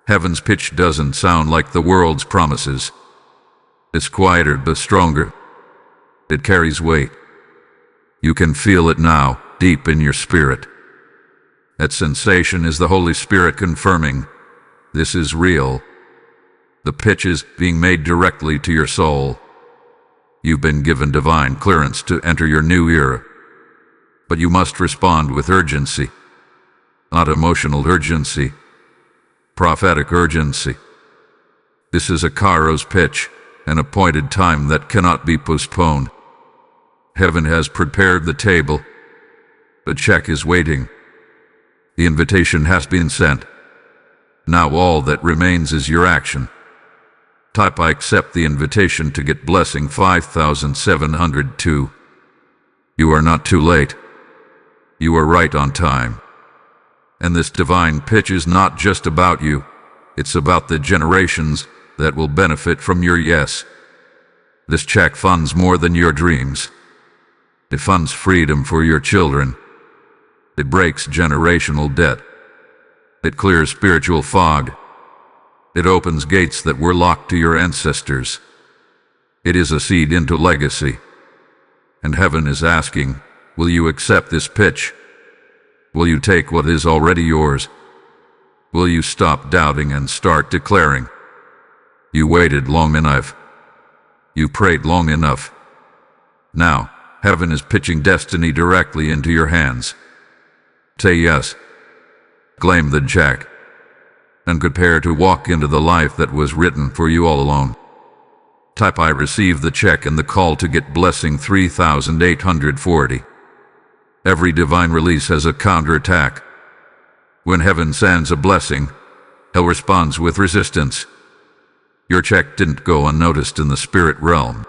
Heaven's pitch doesn't sound like the world's promises. It's quieter but stronger. It carries weight. You can feel it now, deep in your spirit. That sensation is the Holy Spirit confirming, this is real. The pitch is being made directly to your soul. You've been given divine clearance to enter your new era. But you must respond with urgency. Not emotional urgency. Prophetic urgency. This is a Kairos pitch, an appointed time that cannot be postponed. Heaven has prepared the table. The check is waiting. The invitation has been sent. Now all that remains is your action. Type I accept the invitation to get blessing 5702. You are not too late. You are right on time. And this divine pitch is not just about you. It's about the generations that will benefit from your yes. This check funds more than your dreams. It funds freedom for your children. It breaks generational debt. It clears spiritual fog. It opens gates that were locked to your ancestors. It is a seed into legacy. And heaven is asking, will you accept this pitch? Will you take what is already yours? Will you stop doubting and start declaring? You waited long enough. You prayed long enough. Now, heaven is pitching destiny directly into your hands. Say yes. Claim the check. And prepare to walk into the life that was written for you all along. Type I receive the check and the call to get blessing 3840. Every divine release has a counterattack. When heaven sends a blessing, hell responds with resistance. Your check didn't go unnoticed in the spirit realm.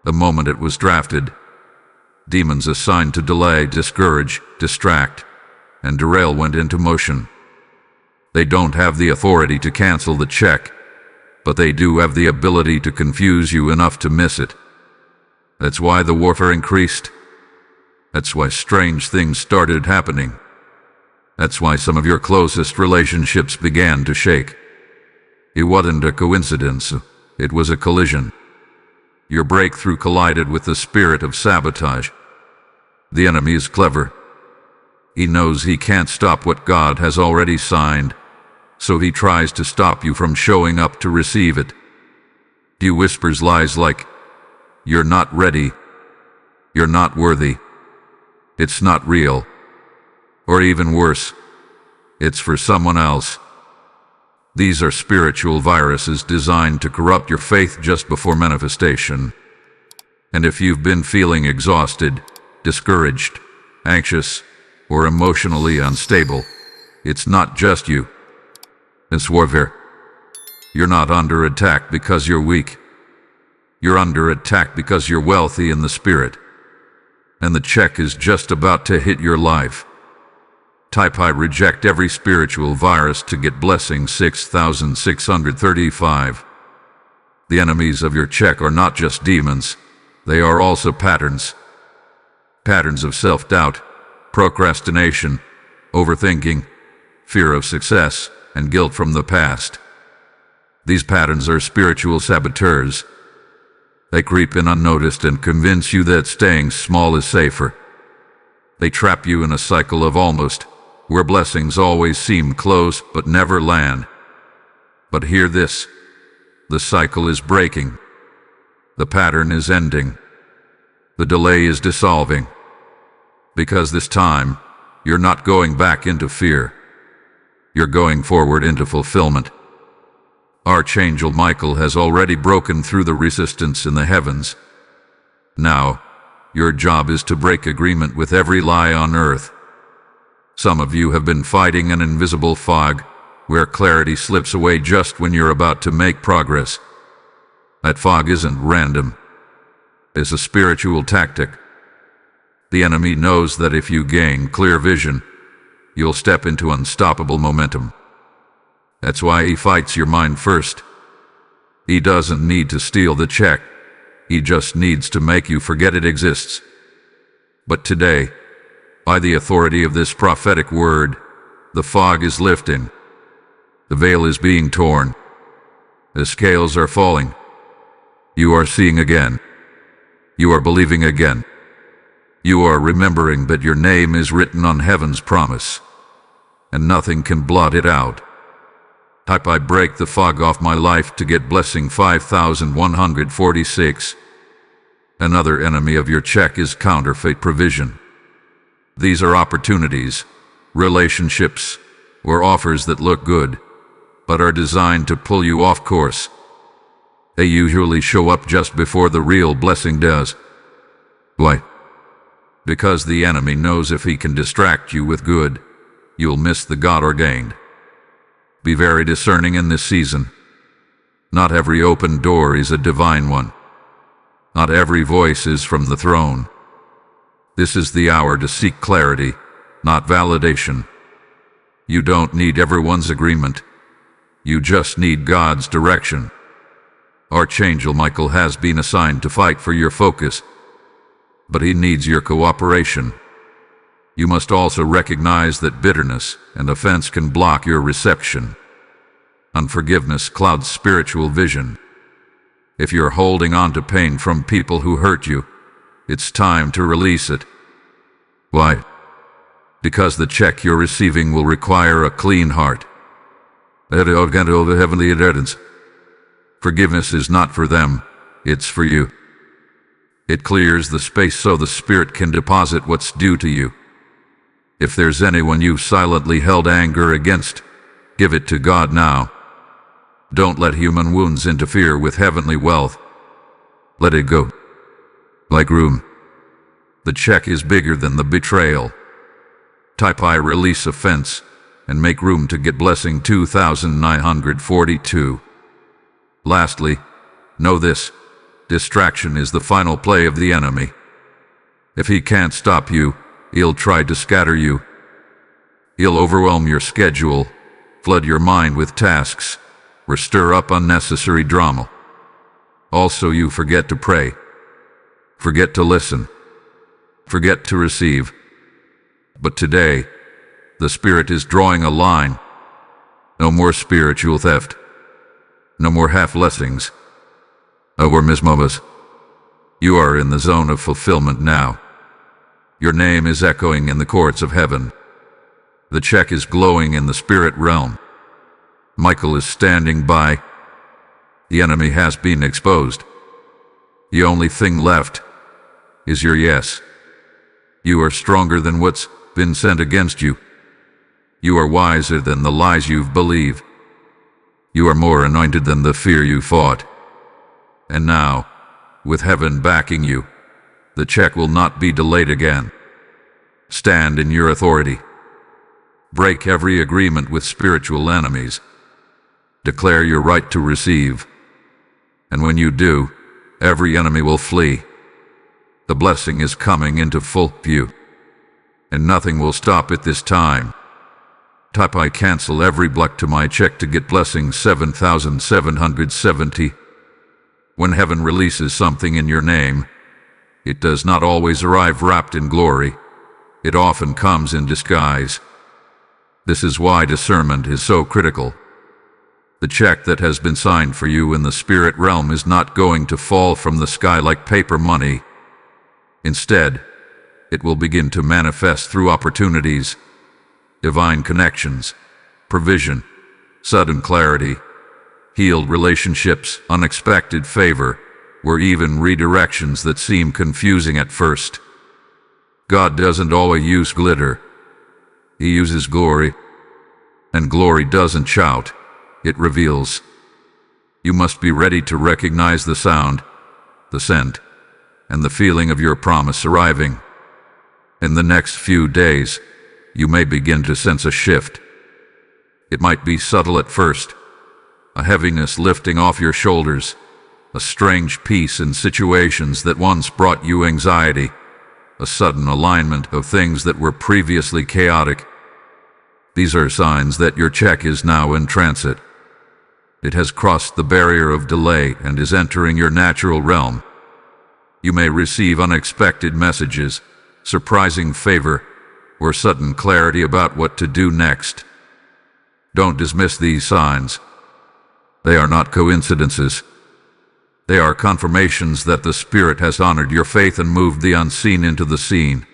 The moment it was drafted, demons assigned to delay, discourage, distract, and derail went into motion. They don't have the authority to cancel the check, but they do have the ability to confuse you enough to miss it. That's why the warfare increased. That's why strange things started happening. That's why some of your closest relationships began to shake. It wasn't a coincidence, it was a collision. Your breakthrough collided with the spirit of sabotage. The enemy is clever. He knows he can't stop what God has already signed, so he tries to stop you from showing up to receive it. He whispers lies like, "You're not ready. You're not worthy. It's not real." Or even worse, "It's for someone else." These are spiritual viruses designed to corrupt your faith just before manifestation. And if you've been feeling exhausted, discouraged, anxious, or emotionally unstable, it's not just you. It's warfare. You're not under attack because you're weak. You're under attack because you're wealthy in the spirit. And the check is just about to hit your life. Type I reject every spiritual virus to get blessing 6635. The enemies of your check are not just demons, they are also patterns. Patterns of self-doubt, procrastination, overthinking, fear of success, and guilt from the past. These patterns are spiritual saboteurs. They creep in unnoticed and convince you that staying small is safer. They trap you in a cycle of almost, where blessings always seem close but never land. But hear this, the cycle is breaking. The pattern is ending. The delay is dissolving. Because this time, you're not going back into fear. You're going forward into fulfillment. Archangel Michael has already broken through the resistance in the heavens. Now, your job is to break agreement with every lie on earth. Some of you have been fighting an invisible fog, where clarity slips away just when you're about to make progress. That fog isn't random. It's a spiritual tactic. The enemy knows that if you gain clear vision, you'll step into unstoppable momentum. That's why he fights your mind first. He doesn't need to steal the check. He just needs to make you forget it exists. But today, by the authority of this prophetic word, the fog is lifting. The veil is being torn. The scales are falling. You are seeing again. You are believing again. You are remembering that your name is written on heaven's promise, and nothing can blot it out. Type I break the fog off my life to get blessing 5146. Another enemy of your check is counterfeit provision. These are opportunities, relationships, or offers that look good, but are designed to pull you off course. They usually show up just before the real blessing does. Why? Because the enemy knows if he can distract you with good, you'll miss the God-ordained. Be very discerning in this season. Not every open door is a divine one. Not every voice is from the throne. This is the hour to seek clarity, not validation. You don't need everyone's agreement. You just need God's direction. Archangel Michael has been assigned to fight for your focus, but he needs your cooperation. You must also recognize that bitterness and offense can block your reception. Unforgiveness clouds spiritual vision. If you're holding on to pain from people who hurt you, it's time to release it. Why? Because the check you're receiving will require a clean heart. Forgiveness is not for them, it's for you. It clears the space so the Spirit can deposit what's due to you. If there's anyone you've silently held anger against, give it to God now. Don't let human wounds interfere with heavenly wealth. Let it go. Like room. The check is bigger than the betrayal. Type I release offense and make room to get blessing 2942. Lastly, know this, distraction is the final play of the enemy. If he can't stop you, he'll try to scatter you. He'll overwhelm your schedule, flood your mind with tasks, or stir up unnecessary drama. Also, you forget to pray, forget to listen, forget to receive. But today, the Spirit is drawing a line. No more spiritual theft. No more half-blessings. No more mismovas. You are in the zone of fulfillment now. Your name is echoing in the courts of heaven. The check is glowing in the spirit realm. Michael is standing by. The enemy has been exposed. The only thing left is your yes. You are stronger than what's been sent against you. You are wiser than the lies you've believed. You are more anointed than the fear you fought. And now, with heaven backing you, the check will not be delayed again. Stand in your authority. Break every agreement with spiritual enemies. Declare your right to receive. And when you do, every enemy will flee. The blessing is coming into full view. And nothing will stop it this time. Type I cancel every block to my check to get blessing 7,770. When heaven releases something in your name, it does not always arrive wrapped in glory. It often comes in disguise. This is why discernment is so critical. The check that has been signed for you in the spirit realm is not going to fall from the sky like paper money. Instead, it will begin to manifest through opportunities, divine connections, provision, sudden clarity, healed relationships, unexpected favor, or even redirections that seem confusing at first. God doesn't always use glitter. He uses glory. And glory doesn't shout, it reveals. You must be ready to recognize the sound, the scent, and the feeling of your promise arriving. In the next few days, you may begin to sense a shift. It might be subtle at first, a heaviness lifting off your shoulders, a strange peace in situations that once brought you anxiety, a sudden alignment of things that were previously chaotic. These are signs that your check is now in transit. It has crossed the barrier of delay and is entering your natural realm. You may receive unexpected messages, surprising favor, or sudden clarity about what to do next. Don't dismiss these signs. They are not coincidences. They are confirmations that the Spirit has honored your faith and moved the unseen into the seen.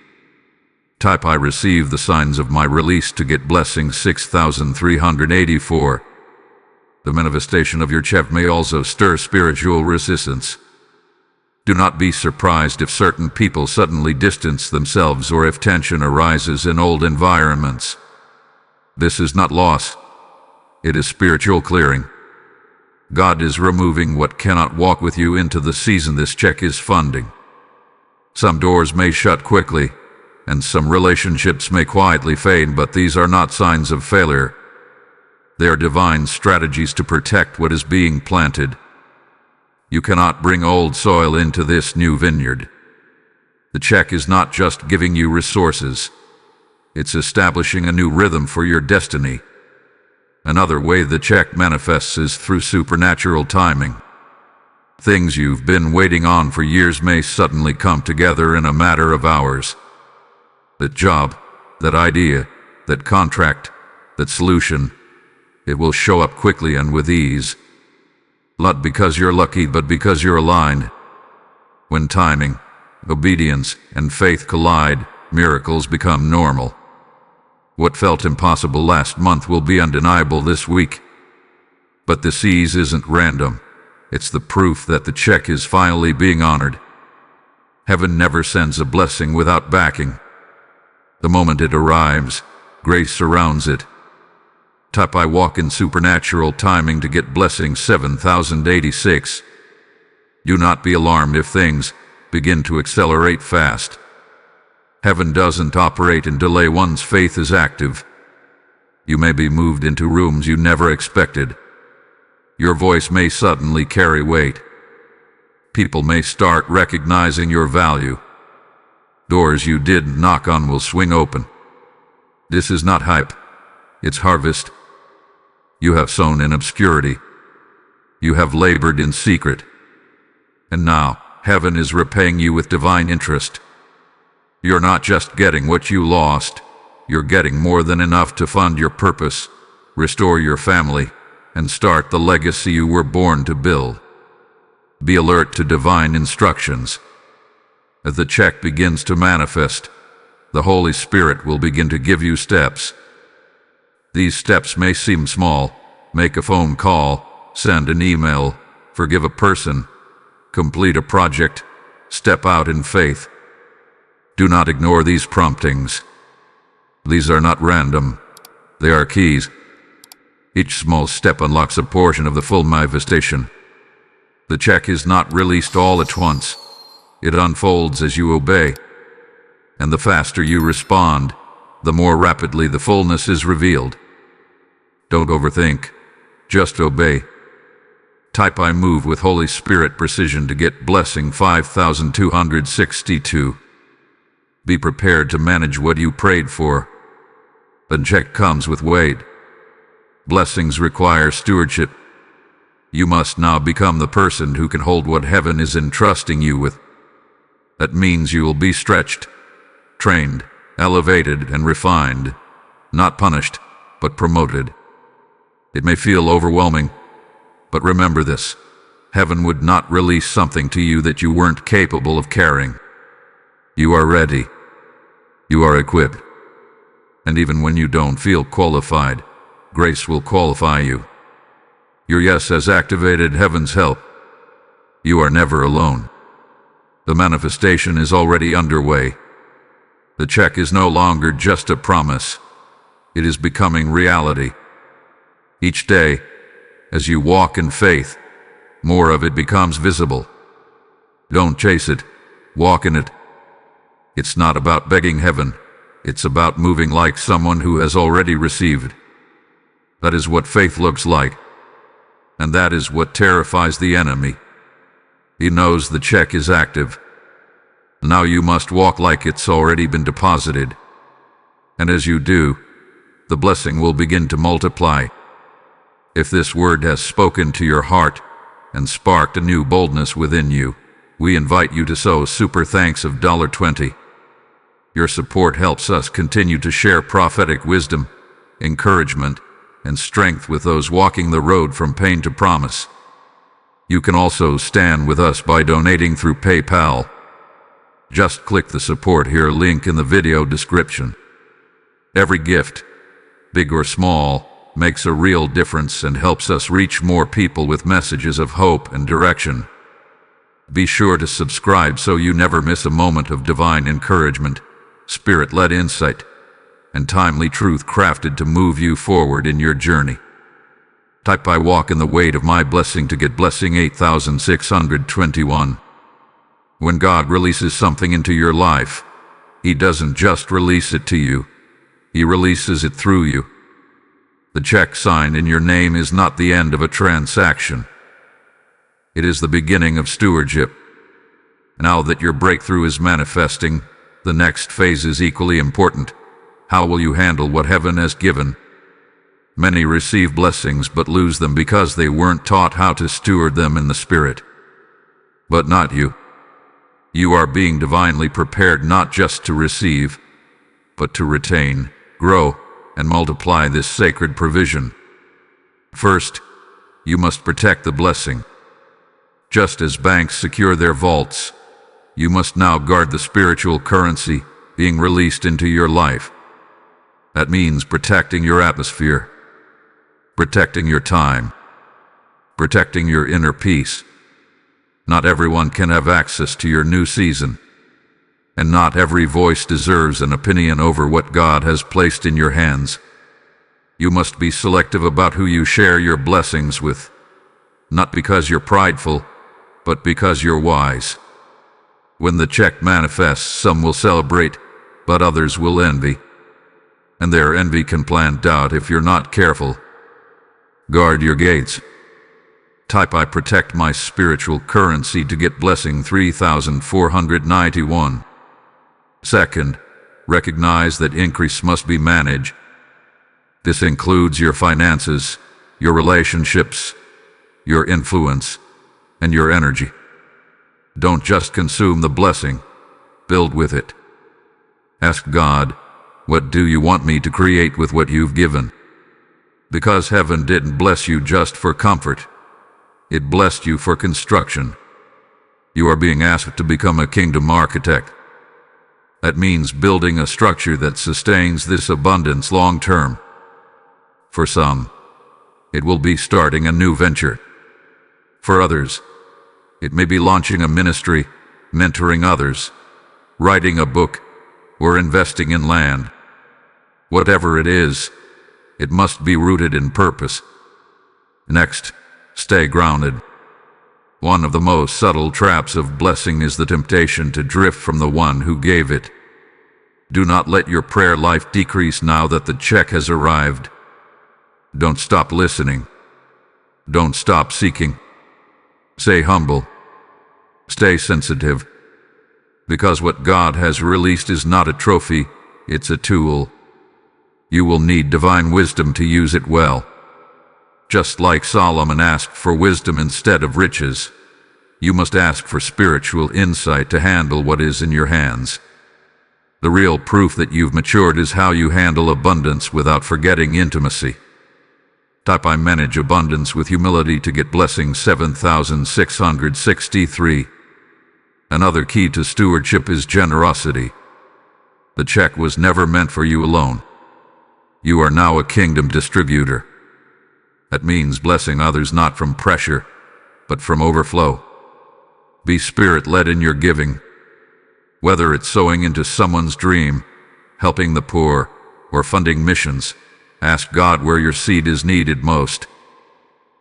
Type I receive the signs of my release to get blessing 6,384. The manifestation of your check may also stir spiritual resistance. Do not be surprised if certain people suddenly distance themselves or if tension arises in old environments. This is not loss. It is spiritual clearing. God is removing what cannot walk with you into the season this check is funding. Some doors may shut quickly, and some relationships may quietly fade, but these are not signs of failure. They are divine strategies to protect what is being planted. You cannot bring old soil into this new vineyard. The check is not just giving you resources. It's establishing a new rhythm for your destiny. Another way the check manifests is through supernatural timing. Things you've been waiting on for years may suddenly come together in a matter of hours. That job, that idea, that contract, that solution, it will show up quickly and with ease. Not because you're lucky, but because you're aligned. When timing, obedience, and faith collide, miracles become normal. What felt impossible last month will be undeniable this week. But this ease isn't random. It's the proof that the check is finally being honored. Heaven never sends a blessing without backing. The moment it arrives, grace surrounds it. Type I walk in supernatural timing to get blessing 7,086. Do not be alarmed if things begin to accelerate fast. Heaven doesn't operate in delay. One's faith is active. You may be moved into rooms you never expected. Your voice may suddenly carry weight. People may start recognizing your value. Doors you didn't knock on will swing open. This is not hype. It's harvest. You have sown in obscurity. You have labored in secret. And now, heaven is repaying you with divine interest. You're not just getting what you lost. You're getting more than enough to fund your purpose, restore your family, and start the legacy you were born to build. Be alert to divine instructions. As the check begins to manifest, the Holy Spirit will begin to give you steps, These steps may seem small. Make a phone call, send an email, forgive a person, complete a project, step out in faith. Do not ignore these promptings. These are not random. They are keys. Each small step unlocks a portion of the full manifestation. The check is not released all at once. It unfolds as you obey. And the faster you respond, the more rapidly the fullness is revealed. Don't overthink. Just obey. Type "I move with Holy Spirit precision" to get blessing 5262. Be prepared to manage what you prayed for. The check comes with weight. Blessings require stewardship. You must now become the person who can hold what heaven is entrusting you with. That means you will be stretched, trained, elevated, and refined, not punished, but promoted. It may feel overwhelming, but remember this: heaven would not release something to you that you weren't capable of carrying. You are ready. You are equipped. And even when you don't feel qualified, grace will qualify you. Your yes has activated heaven's help. You are never alone. The manifestation is already underway. The check is no longer just a promise. It is becoming reality. Each day, as you walk in faith, more of it becomes visible. Don't chase it. Walk in it. It's not about begging heaven. It's about moving like someone who has already received. That is what faith looks like. And that is what terrifies the enemy. He knows the check is active. Now you must walk like it's already been deposited. And as you do, the blessing will begin to multiply. If this word has spoken to your heart and sparked a new boldness within you, we invite you to sow super thanks of $20. Your support helps us continue to share prophetic wisdom, encouragement, and strength with those walking the road from pain to promise. You can also stand with us by donating through PayPal. Just click the support here link in the video description. Every gift, big or small, makes a real difference and helps us reach more people with messages of hope and direction. Be sure to subscribe so you never miss a moment of divine encouragement, spirit-led insight, and timely truth crafted to move you forward in your journey. Type "I walk in the weight of my blessing" to get blessing 8621. When God releases something into your life, He doesn't just release it to you, He releases it through you. The check signed in your name is not the end of a transaction. It is the beginning of stewardship. Now that your breakthrough is manifesting, the next phase is equally important. How will you handle what heaven has given? Many receive blessings but lose them because they weren't taught how to steward them in the Spirit. But not you. You are being divinely prepared not just to receive, but to retain, grow, and multiply this sacred provision. First, you must protect the blessing. Just as banks secure their vaults, you must now guard the spiritual currency being released into your life. That means protecting your atmosphere, protecting your time, protecting your inner peace. Not everyone can have access to your new season, and not every voice deserves an opinion over what God has placed in your hands. You must be selective about who you share your blessings with, not because you're prideful, but because you're wise. When the check manifests, some will celebrate, but others will envy. And their envy can plant doubt if you're not careful. Guard your gates. Type "I protect my spiritual currency" to get blessing 3491. Second, recognize that increase must be managed. This includes your finances, your relationships, your influence, and your energy. Don't just consume the blessing, build with it. Ask God, "What do you want me to create with what you've given?" Because heaven didn't bless you just for comfort. It blessed you for construction. You are being asked to become a kingdom architect. That means building a structure that sustains this abundance long term. For some, it will be starting a new venture. For others, it may be launching a ministry, mentoring others, writing a book, or investing in land. Whatever it is, it must be rooted in purpose. Next, stay grounded. One of the most subtle traps of blessing is the temptation to drift from the one who gave it. Do not let your prayer life decrease now that the check has arrived. Don't stop listening. Don't stop seeking. Stay humble. Stay sensitive. Because what God has released is not a trophy, it's a tool. You will need divine wisdom to use it well. Just like Solomon asked for wisdom instead of riches, you must ask for spiritual insight to handle what is in your hands. The real proof that you've matured is how you handle abundance without forgetting intimacy. Type I manage abundance with humility to get blessing 7663. Another key to stewardship is generosity. The check was never meant for you alone. You are now a kingdom distributor. That means blessing others not from pressure, but from overflow. Be spirit-led in your giving. Whether it's sowing into someone's dream, helping the poor, or funding missions, ask God where your seed is needed most.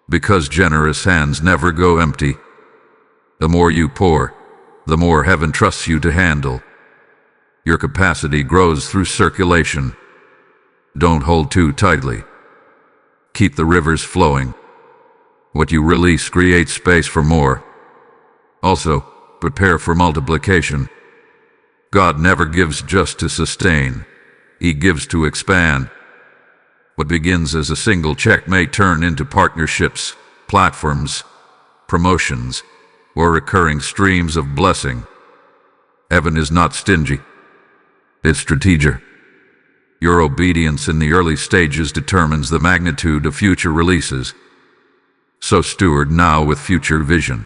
Because generous hands never go empty. The more you pour, the more heaven trusts you to handle. Your capacity grows through circulation. Don't hold too tightly. Keep the rivers flowing. What you release creates space for more. Also, prepare for multiplication. God never gives just to sustain. He gives to expand. What begins as a single check may turn into partnerships, platforms, promotions, or recurring streams of blessing. Heaven is not stingy. It's strategic. Your obedience in the early stages determines the magnitude of future releases. So steward now with future vision.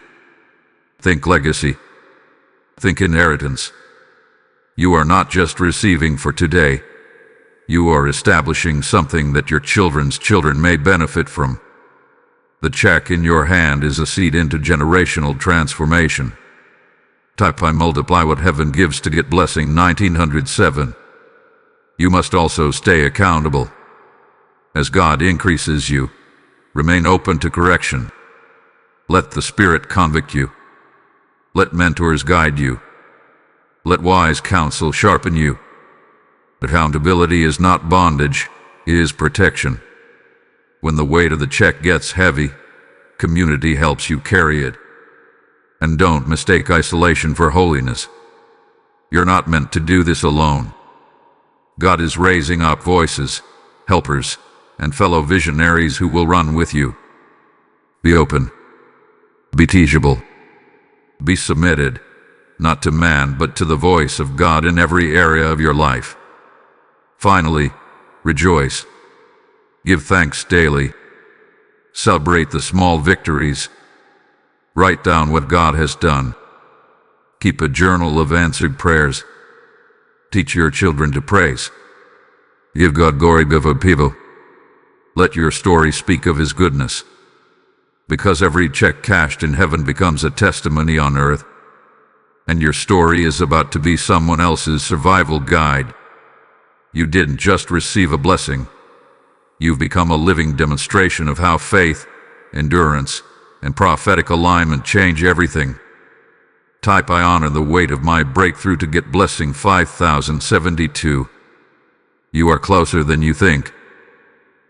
Think legacy. Think inheritance. You are not just receiving for today. You are establishing something that your children's children may benefit from. The check in your hand is a seed into generational transformation. Type I multiply what heaven gives to get blessing 1907. You must also stay accountable. As God increases you, remain open to correction. Let the Spirit convict you. Let mentors guide you. Let wise counsel sharpen you. Accountability is not bondage, it is protection. When the weight of the check gets heavy, community helps you carry it. And don't mistake isolation for holiness. You're not meant to do this alone. God is raising up voices, helpers, and fellow visionaries who will run with you. Be open. Be teachable. Be submitted, not to man, but to the voice of God in every area of your life. Finally, rejoice. Give thanks daily. Celebrate the small victories. Write down what God has done. Keep a journal of answered prayers. Teach your children to praise. Give God glory before people. Let your story speak of His goodness. Because every check cashed in heaven becomes a testimony on earth, and your story is about to be someone else's survival guide. You didn't just receive a blessing. You've become a living demonstration of how faith, endurance, and prophetic alignment change everything. Type I honor the weight of my breakthrough to get blessing 5072. You are closer than you think.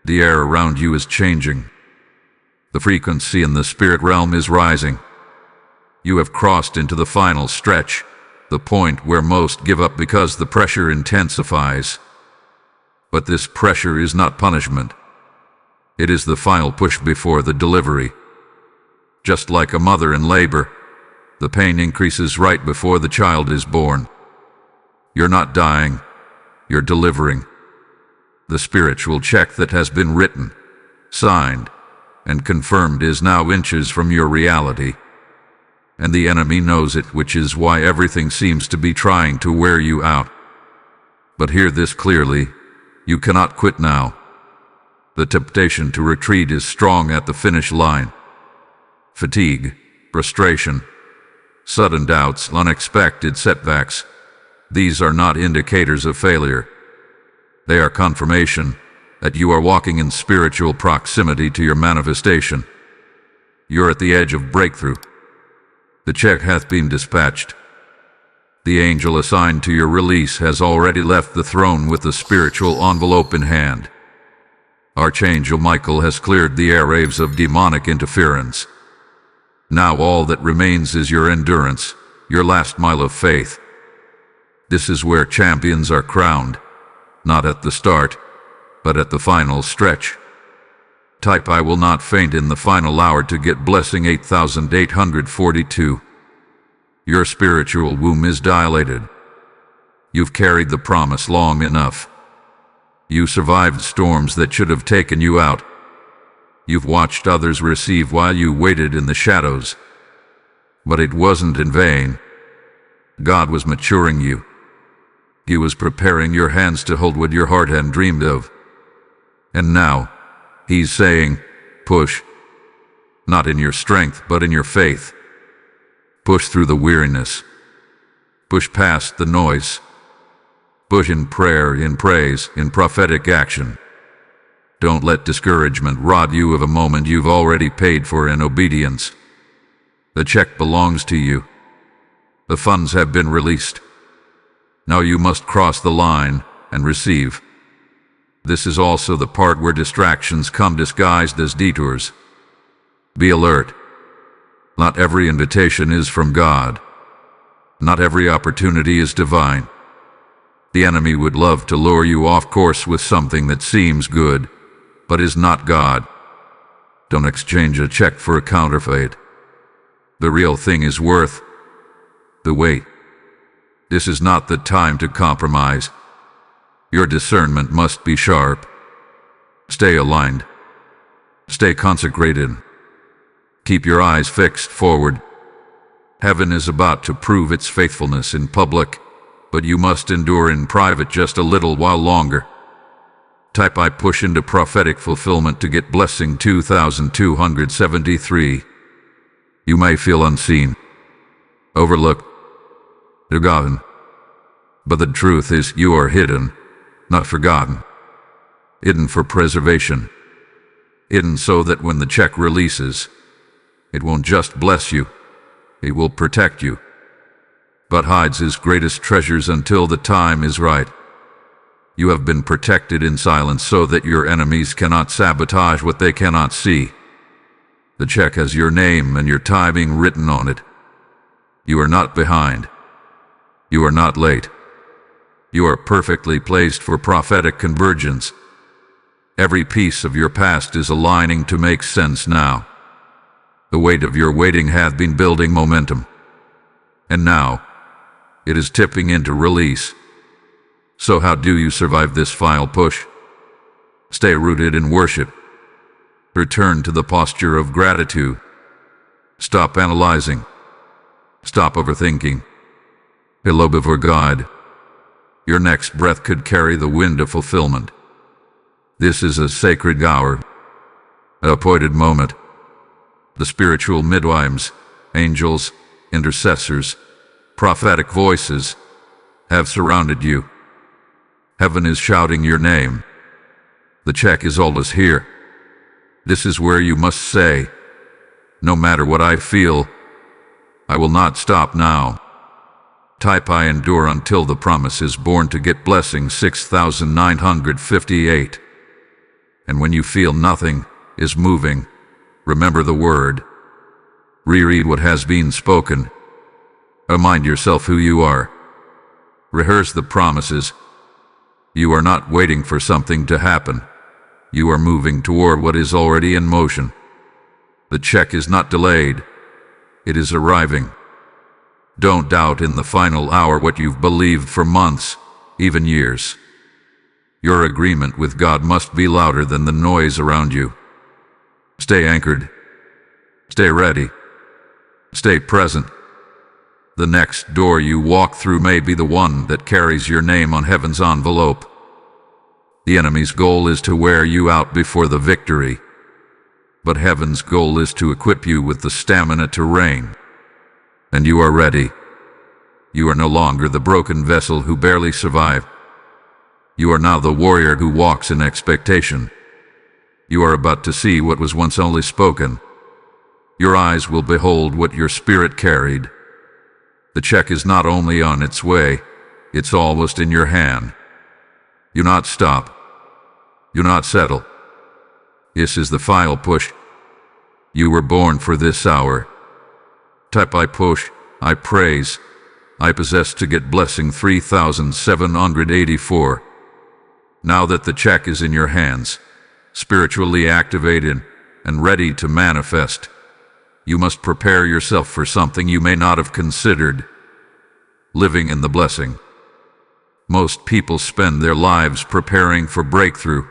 The air around you is changing. The frequency in the spirit realm is rising. You have crossed into the final stretch, the point where most give up because the pressure intensifies. But this pressure is not punishment. It is the final push before the delivery. Just like a mother in labor, the pain increases right before the child is born. You're not dying, you're delivering. The spiritual check that has been written, signed, and confirmed is now inches from your reality. And the enemy knows it, which is why everything seems to be trying to wear you out. But hear this clearly, you cannot quit now. The temptation to retreat is strong at the finish line. Fatigue, frustration, sudden doubts, unexpected setbacks. These are not indicators of failure. They are confirmation that you are walking in spiritual proximity to your manifestation. You're at the edge of breakthrough. The check hath been dispatched. The angel assigned to your release has already left the throne with the spiritual envelope in hand. Archangel Michael has cleared the airwaves of demonic interference. Now all that remains is your endurance, your last mile of faith. This is where champions are crowned, not at the start, but at the final stretch. Type "I will not faint" in the final hour to get blessing 8842. Your spiritual womb is dilated. You've carried the promise long enough. You survived storms that should have taken you out. You've watched others receive while you waited in the shadows. But it wasn't in vain. God was maturing you. He was preparing your hands to hold what your heart had dreamed of. And now, He's saying, push. Not in your strength, but in your faith. Push through the weariness. Push past the noise. Push in prayer, in praise, in prophetic action. Don't let discouragement rob you of a moment you've already paid for in obedience. The check belongs to you. The funds have been released. Now you must cross the line and receive. This is also the part where distractions come disguised as detours. Be alert. Not every invitation is from God. Not every opportunity is divine. The enemy would love to lure you off course with something that seems good, but is not God. Don't exchange a check for a counterfeit. The real thing is worth the wait. This is not the time to compromise. Your discernment must be sharp. Stay aligned. Stay consecrated. Keep your eyes fixed forward. Heaven is about to prove its faithfulness in public, but you must endure in private just a little while longer. Type "I push into prophetic fulfillment to get blessing 2273. You may feel unseen, overlooked, forgotten. But the truth is you are hidden, not forgotten. Hidden for preservation. Hidden so that when the check releases, it won't just bless you, it will protect you. But hides his greatest treasures until the time is right. You have been protected in silence so that your enemies cannot sabotage what they cannot see. The check has your name and your timing written on it. You are not behind. You are not late. You are perfectly placed for prophetic convergence. Every piece of your past is aligning to make sense now. The weight of your waiting hath been building momentum. And now, it is tipping into release. So how do you survive this final push? Stay rooted in worship. Return to the posture of gratitude. Stop analyzing. Stop overthinking. Hello before God. Your next breath could carry the wind of fulfillment. This is a sacred hour, an appointed moment. The spiritual midwives, angels, intercessors, prophetic voices have surrounded you. Heaven is shouting your name. The check is always here. This is where you must say, no matter what I feel, I will not stop now. Type "I endure until the promise is born to get blessing 6958. And when you feel nothing is moving, remember the word. Reread what has been spoken. Remind yourself who you are. Rehearse the promises. You are not waiting for something to happen. You are moving toward what is already in motion. The check is not delayed. It is arriving. Don't doubt in the final hour what you've believed for months, even years. Your agreement with God must be louder than the noise around you. Stay anchored. Stay ready. Stay present. The next door you walk through may be the one that carries your name on heaven's envelope. The enemy's goal is to wear you out before the victory, but heaven's goal is to equip you with the stamina to reign. And you are ready. You are no longer the broken vessel who barely survived. You are now the warrior who walks in expectation. You are about to see what was once only spoken. Your eyes will behold what your spirit carried. The check is not only on its way, it's almost in your hand. You not stop. You not settle. This is the final push. You were born for this hour. Type I push, I praise, I possess to get blessing 3784. Now that the check is in your hands, spiritually activated and ready to manifest, you must prepare yourself for something you may not have considered: living in the blessing. Most people spend their lives preparing for breakthrough,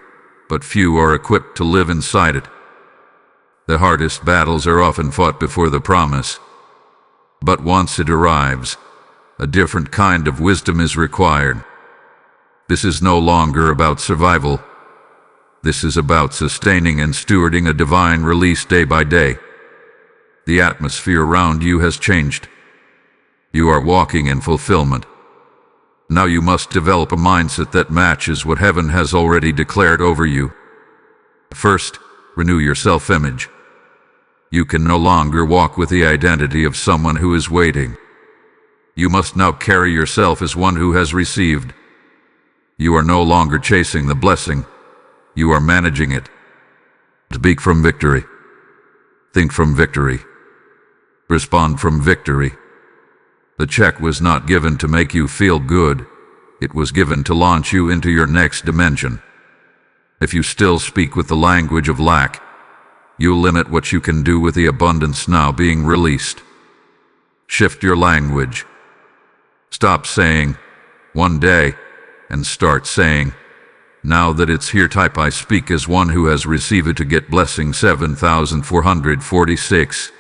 but few are equipped to live inside it. The hardest battles are often fought before the promise. But once it arrives, a different kind of wisdom is required. This is no longer about survival. This is about sustaining and stewarding a divine release day by day. The atmosphere around you has changed. You are walking in fulfillment. Now you must develop a mindset that matches what heaven has already declared over you. First, renew your self-image. You can no longer walk with the identity of someone who is waiting. You must now carry yourself as one who has received. You are no longer chasing the blessing. You are managing it. Speak from victory. Think from victory. Respond from victory. The check was not given to make you feel good. It was given to launch you into your next dimension. If you still speak with the language of lack, you limit what you can do with the abundance now being released. Shift your language. Stop saying, "one day," and start saying, "now that it's here." Type I speak as one who has received it to get blessing 7446.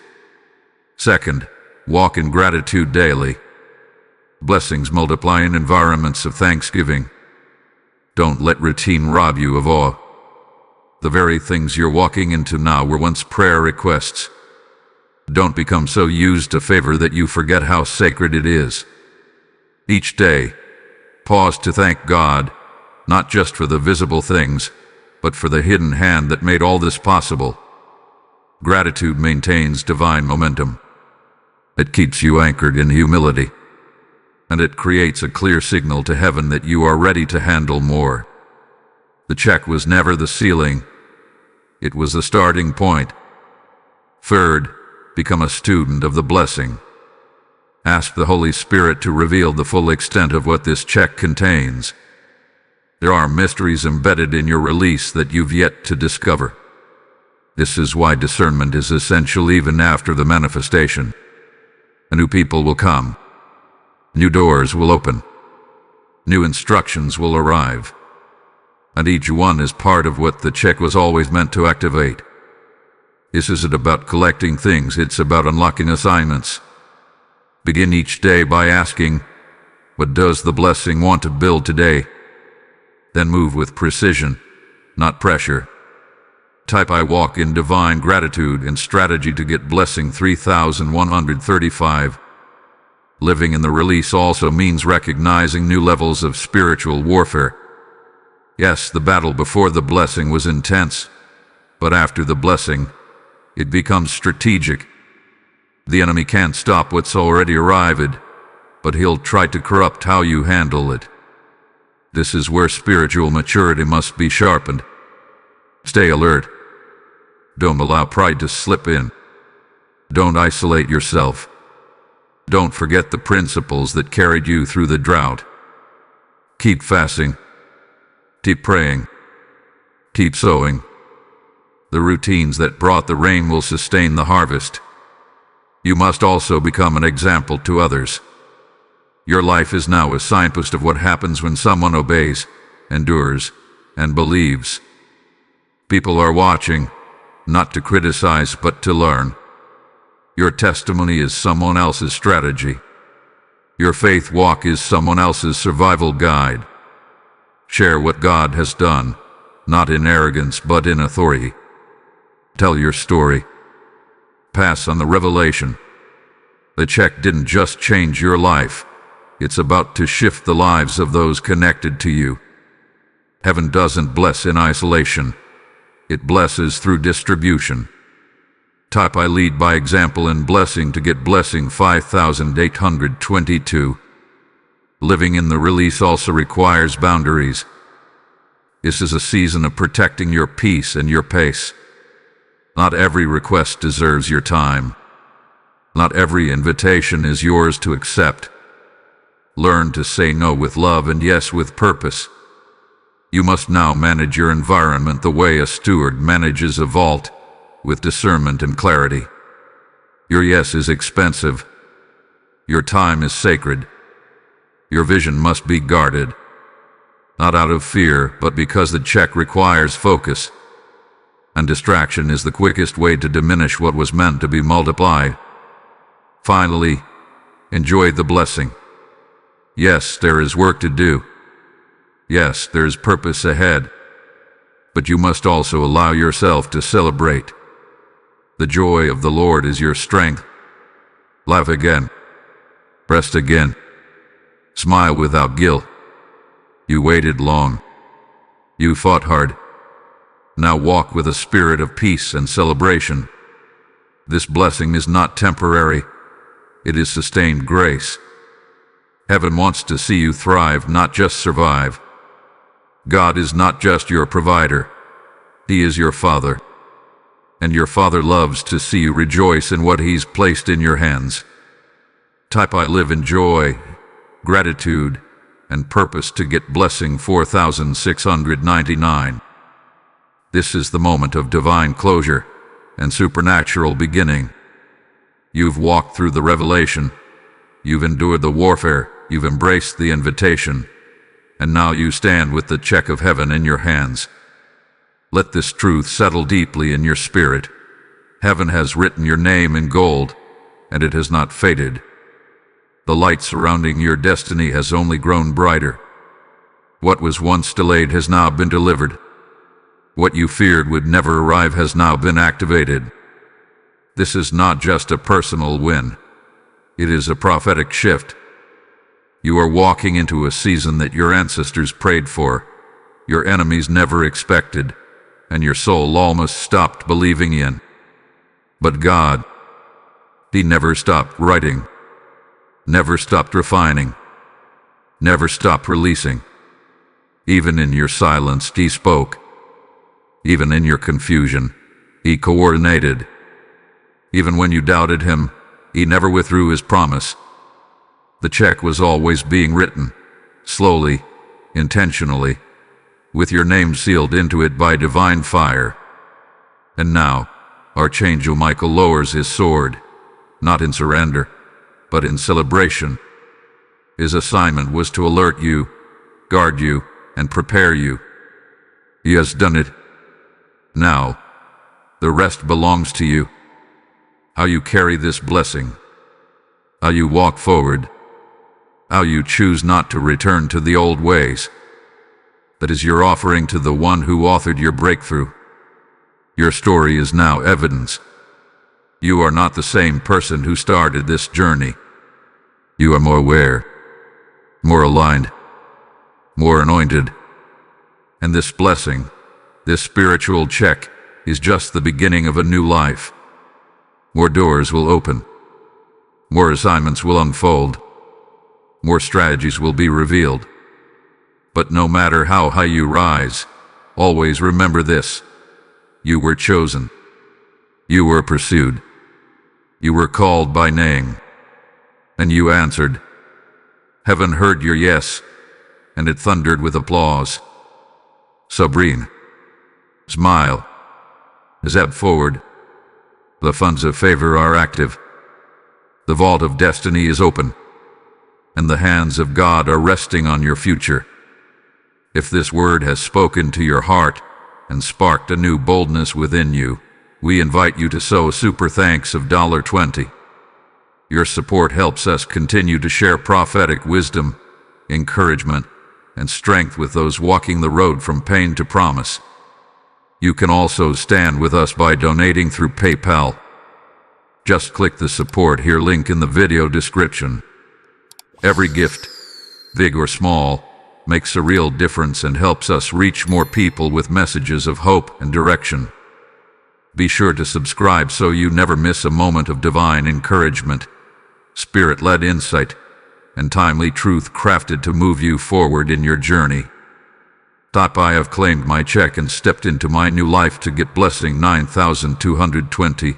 Second, walk in gratitude daily. Blessings multiply in environments of thanksgiving. Don't let routine rob you of awe. The very things you're walking into now were once prayer requests. Don't become so used to favor that you forget how sacred it is. Each day, pause to thank God, not just for the visible things, but for the hidden hand that made all this possible. Gratitude maintains divine momentum. It keeps you anchored in humility, and it creates a clear signal to heaven that you are ready to handle more. The check was never the ceiling. It was the starting point. Third, become a student of the blessing. Ask the Holy Spirit to reveal the full extent of what this check contains. There are mysteries embedded in your release that you've yet to discover. This is why discernment is essential even after the manifestation. New people will come. New doors will open. New instructions will arrive. And each one is part of what the check was always meant to activate. This isn't about collecting things, it's about unlocking assignments. Begin each day by asking, what does the blessing want to build today? Then move with precision, not pressure. Type I walk in divine gratitude and strategy to get blessing 3135. Living in the release also means recognizing new levels of spiritual warfare. Yes, the battle before the blessing was intense, but after the blessing, it becomes strategic. The enemy can't stop what's already arrived, but he'll try to corrupt how you handle it. This is where spiritual maturity must be sharpened. Stay alert. Don't allow pride to slip in. Don't isolate yourself. Don't forget the principles that carried you through the drought. Keep fasting. Keep praying. Keep sowing. The routines that brought the rain will sustain the harvest. You must also become an example to others. Your life is now a signpost of what happens when someone obeys, endures, and believes. People are watching, not to criticize but to learn. Your testimony is someone else's strategy. Your faith walk is someone else's survival guide. Share what God has done, not in arrogance but in authority. Tell your story. Pass on the revelation. The check didn't just change your life. It's about to shift the lives of those connected to you. Heaven doesn't bless in isolation. It blesses through distribution. Type I lead by example in blessing to get blessing 5822. Living in the release also requires boundaries. This is a season of protecting your peace and your pace. Not every request deserves your time. Not every invitation is yours to accept. Learn to say no with love and yes with purpose. You must now manage your environment the way a steward manages a vault, with discernment and clarity. Your yes is expensive. Your time is sacred. Your vision must be guarded, not out of fear, but because the check requires focus, and distraction is the quickest way to diminish what was meant to be multiplied. Finally, enjoy the blessing. Yes, there is work to do. Yes, there is purpose ahead. But you must also allow yourself to celebrate. The joy of the Lord is your strength. Laugh again. Rest again. Smile without guilt. You waited long. You fought hard. Now walk with a spirit of peace and celebration. This blessing is not temporary. It is sustained grace. Heaven wants to see you thrive, not just survive. God is not just your provider. He is your Father. And your Father loves to see you rejoice in what He's placed in your hands. Type I live in joy, gratitude, and purpose to get blessing 4699. This is the moment of divine closure and supernatural beginning. You've walked through the revelation. You've endured the warfare. You've embraced the invitation. And now you stand with the check of heaven in your hands. Let this truth settle deeply in your spirit. Heaven has written your name in gold, and it has not faded. The light surrounding your destiny has only grown brighter. What was once delayed has now been delivered. What you feared would never arrive has now been activated. This is not just a personal win. It is a prophetic shift. You are walking into a season that your ancestors prayed for, your enemies never expected, and your soul almost stopped believing in. But God, He never stopped writing, never stopped refining, never stopped releasing. Even in your silence, He spoke. Even in your confusion, He coordinated. Even when you doubted Him, He never withdrew His promise. The check was always being written, slowly, intentionally, with your name sealed into it by divine fire. And now, Archangel Michael lowers his sword, not in surrender, but in celebration. His assignment was to alert you, guard you, and prepare you. He has done it. Now, the rest belongs to you. How you carry this blessing, how you walk forward, how you choose not to return to the old ways. That is your offering to the one who authored your breakthrough. Your story is now evidence. You are not the same person who started this journey. You are more aware, more aligned, more anointed. And this blessing, this spiritual check, is just the beginning of a new life. More doors will open. More assignments will unfold. More strategies will be revealed. But no matter how high you rise, always remember this. You were chosen. You were pursued. You were called by name. And you answered. Heaven heard your yes, and it thundered with applause. Sabrine, smile. Step forward. The funds of favor are active. The vault of destiny is open, and the hands of God are resting on your future. If this word has spoken to your heart and sparked a new boldness within you, we invite you to sow a super thanks of $20. Your support helps us continue to share prophetic wisdom, encouragement, and strength with those walking the road from pain to promise. You can also stand with us by donating through PayPal. Just click the support here link in the video description. Every gift, big or small, makes a real difference and helps us reach more people with messages of hope and direction. Be sure to subscribe so you never miss a moment of divine encouragement, spirit-led insight, and timely truth crafted to move you forward in your journey. I have claimed my check and stepped into my new life to get blessing 9,220.